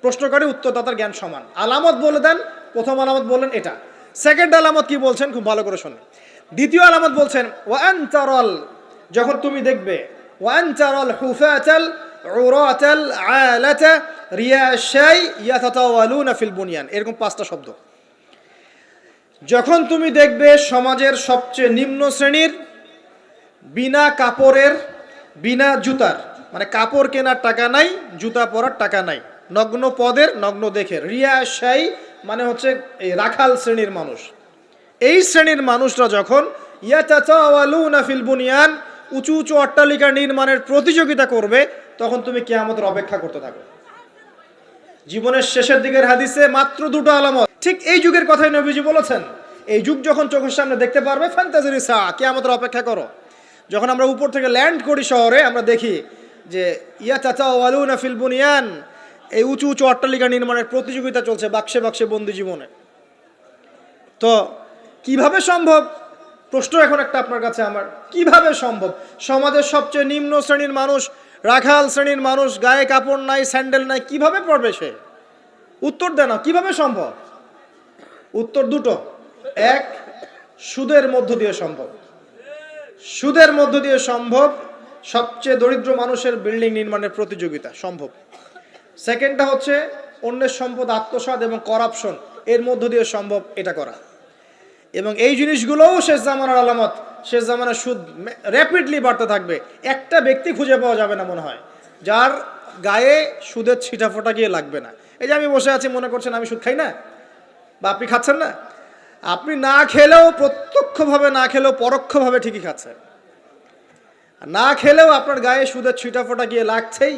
প্রশ্নকারী উত্তরদাতার জ্ঞান সমান। আলামত বলে দেন, প্রথম আলামত বললেন এটা। সেকেন্ড আলামত কি বলছেন, খুব ভালো করে শুনুন। দ্বিতীয় আলামত বলছেন ওয়ান তারাল, যখন তুমি দেখবে ওয়ান তারাল হুফাতাল উরাতাল আলাতা রিয়াশাই ইয়াতাতাওয়ালুনা ফিল বুনিয়ান, এরকম 5টা শব্দ। যখন তুমি দেখবে সমাজের সবচেয়ে নিম্ন শ্রেণীর, বিনা কাপড়ের, বিনা জুতার, মানে কাপড় কেনার টাকা নাই, জুতা পরার টাকা নাই, নগ্ন পদের, নগ্ন দেখে, রিয়াশাই মানে হচ্ছে এই রাখাল শ্রেণীর মানুষ, এই শ্রেণীর মানুষরা যখন ইয়াতাতাওয়ালুনা ফিল বুনিয়ান, উঁচু উঁচু অট্টালিকা নির্মাণের প্রতিযোগিতা করবে, তখন তুমি কিয়ামতের অপেক্ষা করতে থাকো। জীবনের শেষের দিকের হাদিসে মাত্র 2টো আলামত, ঠিক এই যুগের কথাই নবীজি বলেছেন। এই যুগ যখন চোখের সামনে দেখতে পারবে, ফান্তাজিরি সা, কিয়ামতের অপেক্ষা করো। যখন আমরা উপর থেকে ল্যান্ড করি শহরে, আমরা দেখি যে ইয়াতাতাওয়ালুনা ফিল বুনিয়ান, এই উঁচু উঁচু অট্টালিকা নির্মাণের প্রতিযোগিতা চলছে বাক্সে বাক্সে বন্দি জীবনে। তো কিভাবে সম্ভব, প্রশ্ন এখন একটা আপনার কাছে আমার, কিভাবে সম্ভব সমাজের সবচেয়ে নিম্ন শ্রেণীর মানুষ, রাখাল শ্রেণীর মানুষ, গায়ে কাপড় নাই, স্যান্ডেল নাই, কিভাবে পড়বে সে? উত্তর দেন না, কিভাবে সম্ভব? উত্তর 2টো। এক, সুদের মধ্য দিয়ে সম্ভব, সুদের মধ্য দিয়ে সম্ভব। সবচেয়ে দরিদ্র মানুষের বিল্ডিং নির্মাণের প্রতিযোগিতা সম্ভব। সেকেন্ডটা হচ্ছে অন্যের সম্পদ আত্মসাৎ এবং করাপশন, এর মধ্য দিয়ে সম্ভব এটা করা। এবং এই জিনিসগুলোও শেষ জামানার আলামত। শেষ জামানার সুদ র্যাপিডলি বাড়তে থাকবে। একটা ব্যক্তি খুঁজে পাওয়া যাবে না মনে হয় যার গায়ে সুদের ছিটাফোঁটা গিয়ে লাগবে না। এই যে আমি বসে আছি, মনে করছেন আমি সুদ খাই না, বা আপনি খাচ্ছেন না, আপনি না খেলেও, প্রত্যক্ষভাবে না খেলেও পরোক্ষভাবে ঠিকই খাচ্ছেন। না খেলেও আপনার গায়ে সুদের ছিটাফোঁটা গিয়ে লাগছেই।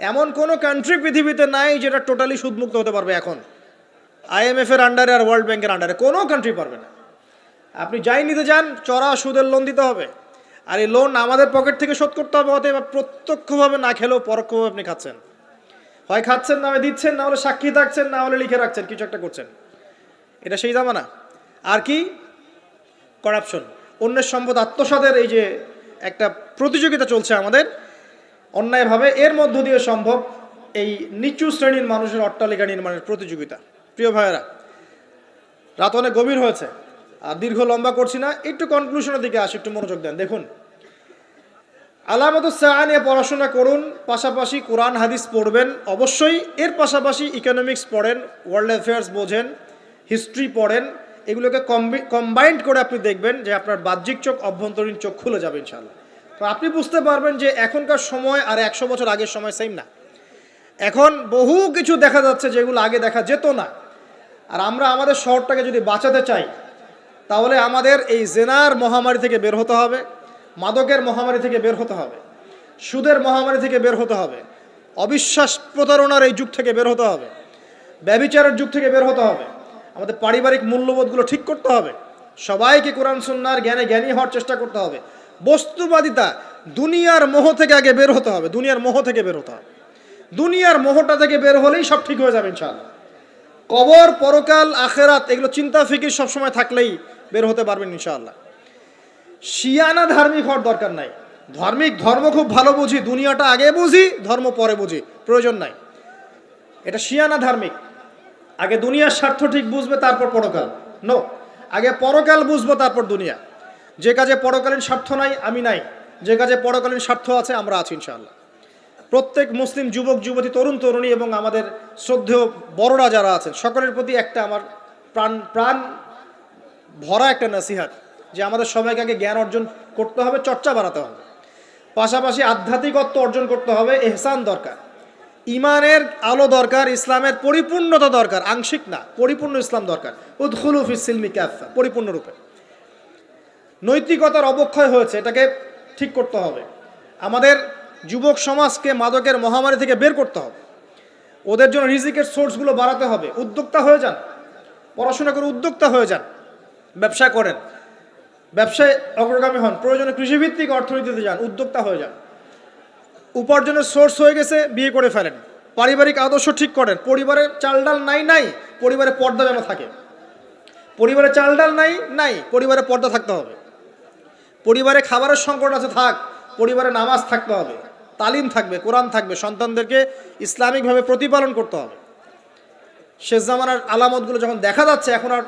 এমন কোনো কান্ট্রি পৃথিবীতে নাই যেটা টোটালি সুদমুক্ত হতে পারবে এখন। IMF এর আন্ডারে আর ওয়ার্ল্ড ব্যাংকের আন্ডারে কোনো কান্ট্রি পারবে না। আপনি যাই নিতে যান, চড়া সুদের লোন দিতে হবে, আর এই লোন আমাদের পকেট থেকে শোধ করতে হবে। অতএব প্রত্যক্ষভাবে না খেলেও পরোক্ষভাবে আপনি খাচ্ছেন। হয় খাচ্ছেন, না হয় দিচ্ছেন, না হলে সাক্ষী থাকছেন, না হলে লিখে রাখছেন, কিছু একটা করছেন। এটা সেই জামানা। আর কি? করাপশন, অন্যের সম্পদ আত্মসাতের এই যে একটা প্রতিযোগিতা চলছে আমাদের অন্যায়ভাবে, এর মধ্য দিয়ে সম্ভব এই নিচু শ্রেণীর মানুষের অট্টালিকা নির্মাণের প্রতিযোগিতা। প্রিয় ভাইয়েরা, রাত অনেক গভীর হয়েছে, আর দীর্ঘ লম্বা করছি না, একটু কনক্লুশনের দিকে আসি, একটু মনোযোগ দেন। দেখুন, আলামাতুস সাআ নিয়ে পড়াশোনা করুন, পাশাপাশি কোরআন হাদিস পড়বেন অবশ্যই, এর পাশাপাশি ইকোনমিক্স পড়েন, ওয়ার্ল্ড অ্যাফেয়ার্স বোঝেন, হিস্ট্রি পড়েন। এগুলোকে কম্বাইন্ড করে আপনি দেখবেন যে আপনার বাহ্যিক চোখ, অভ্যন্তরীণ চোখ খুলে যাবে ইনশাআল্লাহ। তো আপনি বুঝতে পারবেন যে এখনকার সময় আর 100 বছর আগের সময় সেম না। এখন বহু কিছু দেখা যাচ্ছে যেগুলো আগে দেখা যেত না। আর আমরা আমাদের শহরটাকে যদি বাঁচাতে চাই, তাহলে আমাদের এই জেনার মহামারী থেকে বের হতে হবে, মাদকের মহামারী থেকে বের হতে হবে, সুদের মহামারী থেকে বের হতে হবে, অবিশ্বাস প্রতারণার এই যুগ থেকে বের হতে হবে, ব্যভিচারের যুগ থেকে বের হতে হবে। আমাদের পারিবারিক মূল্যবোধগুলো ঠিক করতে হবে, সবাইকে কোরআন সুন্নাহর জ্ঞানে জ্ঞানী হওয়ার চেষ্টা করতে হবে। বস্তুবাদিতা, দুনিয়ার মোহ থেকে আগে বের হতে হবে, দুনিয়ার মোহ থেকে বের হতে হবে। দুনিয়ার মোহটা থেকে বের হলেই সব ঠিক হয়ে যাবে ইনশাআল্লাহ। কবর, পরকাল, আখেরাত এগুলো চিন্তা ফিকির সবসময় থাকলেই বের হতে পারবেন ইনশাআল্লাহ। শিয়ানা ধার্মিক হওয়ার দরকার নাই। ধর্ম খুব ভালো বুঝি, দুনিয়াটা আগে বুঝি, ধর্ম পরে বুঝি, প্রয়োজন নাই। এটা শিয়ানা ধার্মিক। আগে দুনিয়ার স্বার্থ ঠিক বুঝবে, তারপর পরকাল। নো, আগে পরকাল বুঝবো, তারপর দুনিয়া। যে কাজে পরকালীন স্বার্থ নাই আমি নাই, যে কাজে পরকালীন স্বার্থ আছে আমরা আছি ইনশাআল্লাহ। প্রত্যেক মুসলিম যুবক যুবতী, তরুণ তরুণী এবং আমাদের শ্রদ্ধেয় বড়রা যারা আছেন, সকলের প্রতি একটা আমার প্রাণ ভরা একটা নসিহাত, যে আমাদের সবাইকে আগে জ্ঞান অর্জন করতে হবে, চর্চা বাড়াতে হবে, পাশাপাশি আধ্যাত্মিকত্ব অর্জন করতে হবে, ইহসান দরকার, ইমানের আলো দরকার, ইসলামের পরিপূর্ণতা দরকার, আংশিক না, পরিপূর্ণ ইসলাম দরকার। উদখুলু ফিস সিলমি কাফা, পরিপূর্ণরূপে। নৈতিকতার অবক্ষয় হয়েছে, এটাকে ঠিক করতে হবে। আমাদের যুবক সমাজকে মাদকের মহামারী থেকে বের করতে হবে, ওদের জন্য রিজিকের সোর্সগুলো বাড়াতে হবে। উদ্যোক্তা হয়ে যান, পড়াশোনা করে উদ্যোক্তা হয়ে যান, ব্যবসা করেন, ব্যবসায় অগ্রগামী হন, প্রয়োজনে কৃষিভিত্তিক অর্থনীতিতে যান, উদ্যোক্তা হয়ে যান। উপার্জনের সোর্স হয়ে গেছে, বিয়ে করে ফেলেন, পারিবারিক আদর্শ ঠিক করেন। পরিবারের চাল ডাল নাই, পরিবারে পর্দা যেন থাকে। পরিবারে চাল ডাল নাই, পরিবারে পর্দা থাকতে হবে। পরিবারে খাবারের সংকট আছে, থাক, পরিবারে নামাজ থাকতে হবে, তালিম থাকবে, কোরআন থাকবে, সন্তানদেরকে ইসলামিকভাবে প্রতিপালন করতে হবে। শেষ জামানার আলামতগুলো যখন দেখা যাচ্ছে, এখন আর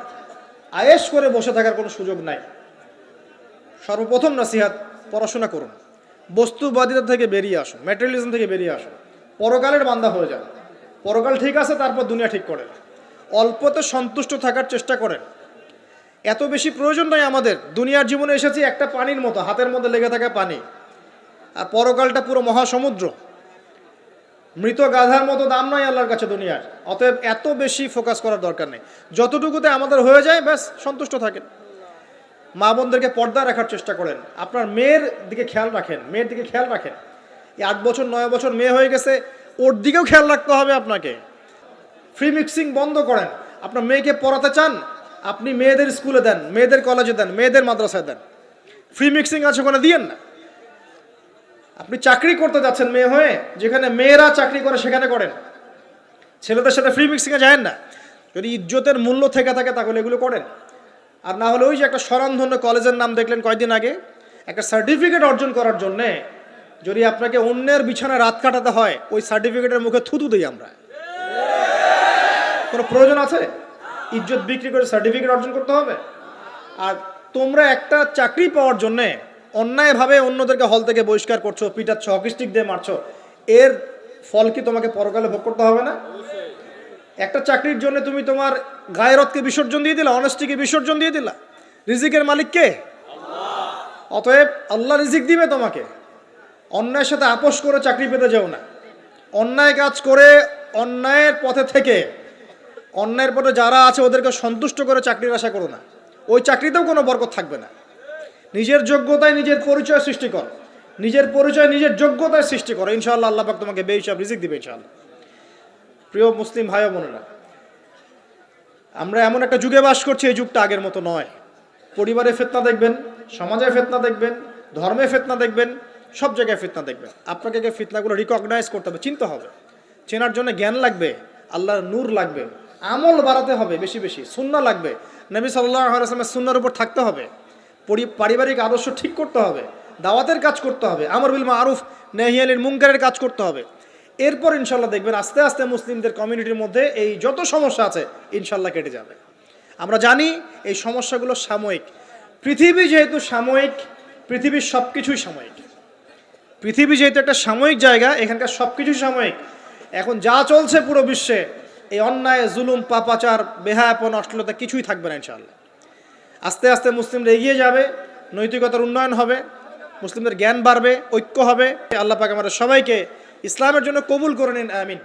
আয়েশ করে বসে থাকার কোনো সুযোগ নাই। সর্বপ্রথম নসিহাত, পড়াশোনা করুন, বস্তুবাদিতা থেকে বেরিয়ে আসুন, ম্যাটেরিয়ালিজম থেকে বেরিয়ে আসুন, পরকালের বান্দা হয়ে যান। পরকাল ঠিক আছে, তারপর দুনিয়া ঠিক করেন। অল্পতে সন্তুষ্ট থাকার চেষ্টা করেন। এত বেশি প্রয়োজন নয় আমাদের। দুনিয়ার জীবনে এসেছি একটা পানির মতো, হাতের মধ্যে লেগে থাকা পানি, আর পরকালটা পুরো মহাসমুদ্র। মৃত গাধার মতো দাম নয় আল্লাহর কাছে দুনিয়ার। অতএব এত বেশি ফোকাস করার দরকার নেই। যতটুকুতে আমাদের হয়ে যায় ব্যাস সন্তুষ্ট থাকেন। মা বোনদেরকে পর্দা রাখার চেষ্টা করেন, আপনার মেয়ের দিকে খেয়াল রাখেন, মেয়ের দিকে খেয়াল রাখেন। এই 8 বছর 9 বছর মেয়ে হয়ে গেছে, ওর দিকেও খেয়াল রাখতে হবে আপনাকে। ফ্রি মিক্সিং বন্ধ করেন। আপনার মেয়েকে পড়াতে চান, আপনি মেয়েদের স্কুলে দেন, মেয়েদের কলেজে দেন, মেয়েদের মাদ্রাসায় দেন। ফ্রি মিক্সিং আছে ওখানে দিয়েন না। আপনি চাকরি করতে যাচ্ছেন মেয়ে হয়ে, যেখানে মেয়েরা চাকরি করে সেখানে করেন। ছেলেদের সাথে ফ্রি মিক্সিংয়ে যায় না। যদি ইজ্জতের মূল্য থেকে থাকে তাহলে এগুলো করেন। আর না হলে ওই যে একটা স্বনামধন্য কলেজের নাম দেখলেন কয়েকদিন আগে, একটা সার্টিফিকেট অর্জন করার জন্যে যদি আপনাকে অন্যের বিছানায় রাত কাটাতে হয়, ওই সার্টিফিকেটের মুখে থুতু দিই আমরা। কোনো প্রয়োজন আছে? ইজ্জত বিক্রি করে সার্টিফিকেট অর্জন করতে হবে? আর তোমরা একটা চাকরি পাওয়ার জন্যে অন্যায়ভাবে অন্যদেরকে হল থেকে বহিষ্কার করছো, পিটাচ্ছ, হকি স্টিক দিয়ে মারছো, এর ফল কি তোমাকে পরকালে ভোগ করতে হবে না? একটা চাকরির জন্য তুমি তোমার গায়রতকে বিসর্জন দিয়ে দিলা, অনেস্টিকে বিসর্জন দিয়ে দিলা। রিজিকের মালিক কে? অতএব আল্লাহ রিজিক দিবে তোমাকে। অন্যায়ের সাথে আপোষ করে চাকরি পেতে যাও না। অন্যায় কাজ করে, অন্যায়ের পথে থেকে, অন্যায়ের পথে যারা আছে ওদেরকে সন্তুষ্ট করে চাকরির আশা করো না। ওই চাকরিতেও কোনো বরকত থাকবে না। নিজের যোগ্যতায় নিজের পরিচয় সৃষ্টি করো, নিজের পরিচয় নিজের যোগ্যতায় সৃষ্টি করো। ইনশাআল্লাহ আল্লাহ পাক তোমাকে বেহিসাব রিজিক দিবে ইনশাআল্লাহ। প্রিয় মুসলিম ভাই ও বোনেরা, আমরা এমন একটা যুগে বাস করছি, এই যুগটা আগের মতো নয়। পরিবারে ফিতনা দেখবেন, সমাজে ফিতনা দেখবেন, ধর্মে ফিতনা দেখবেন, সব জায়গায় ফিতনা দেখবেন। আপনাকে ফিতনাগুলো রিকগনাইজ করতে হবে, চিনতে হবে। চেনার জন্য জ্ঞান লাগবে, আল্লাহর নূর লাগবে, আমল বাড়াতে হবে, বেশি বেশি সুন্নাহ লাগবে, নবী সাল্লাল্লাহু আলাইহি ওয়াসাল্লামের সুন্নাহর উপর থাকতে হবে, পারিবারিক আদর্শ ঠিক করতে হবে, দাওয়াতের কাজ করতে হবে, আমর বিল মারুফ নাহি আনিল মুনকারের কাজ করতে হবে। এরপর ইনশাল্লাহ দেখবেন আস্তে আস্তে মুসলিমদের কমিউনিটির মধ্যে এই যত সমস্যা আছে ইনশাল্লাহ কেটে যাবে। আমরা জানি এই সমস্যাগুলো সাময়িক। পৃথিবী যেহেতু সাময়িক, পৃথিবীর সব কিছুই সাময়িক। পৃথিবী যেহেতু একটা সাময়িক জায়গা, এখানকার সব কিছুই সাময়িক। এখন যা চলছে পুরো বিশ্বে, এই অন্যায়, জুলুম, পাপাচার, বেহায়াপন, অশ্লীলতা কিছুই থাকবে না ইনশাআল্লাহ। আস্তে আস্তে মুসলিমরা এগিয়ে যাবে, নৈতিকতার উন্নয়ন হবে, মুসলিমদের জ্ঞান বাড়বে, ঐক্য হবে। আল্লাহ পাক আমাদের সবাইকে ইসলামের জন্য কবুল করে নিন, আমিন।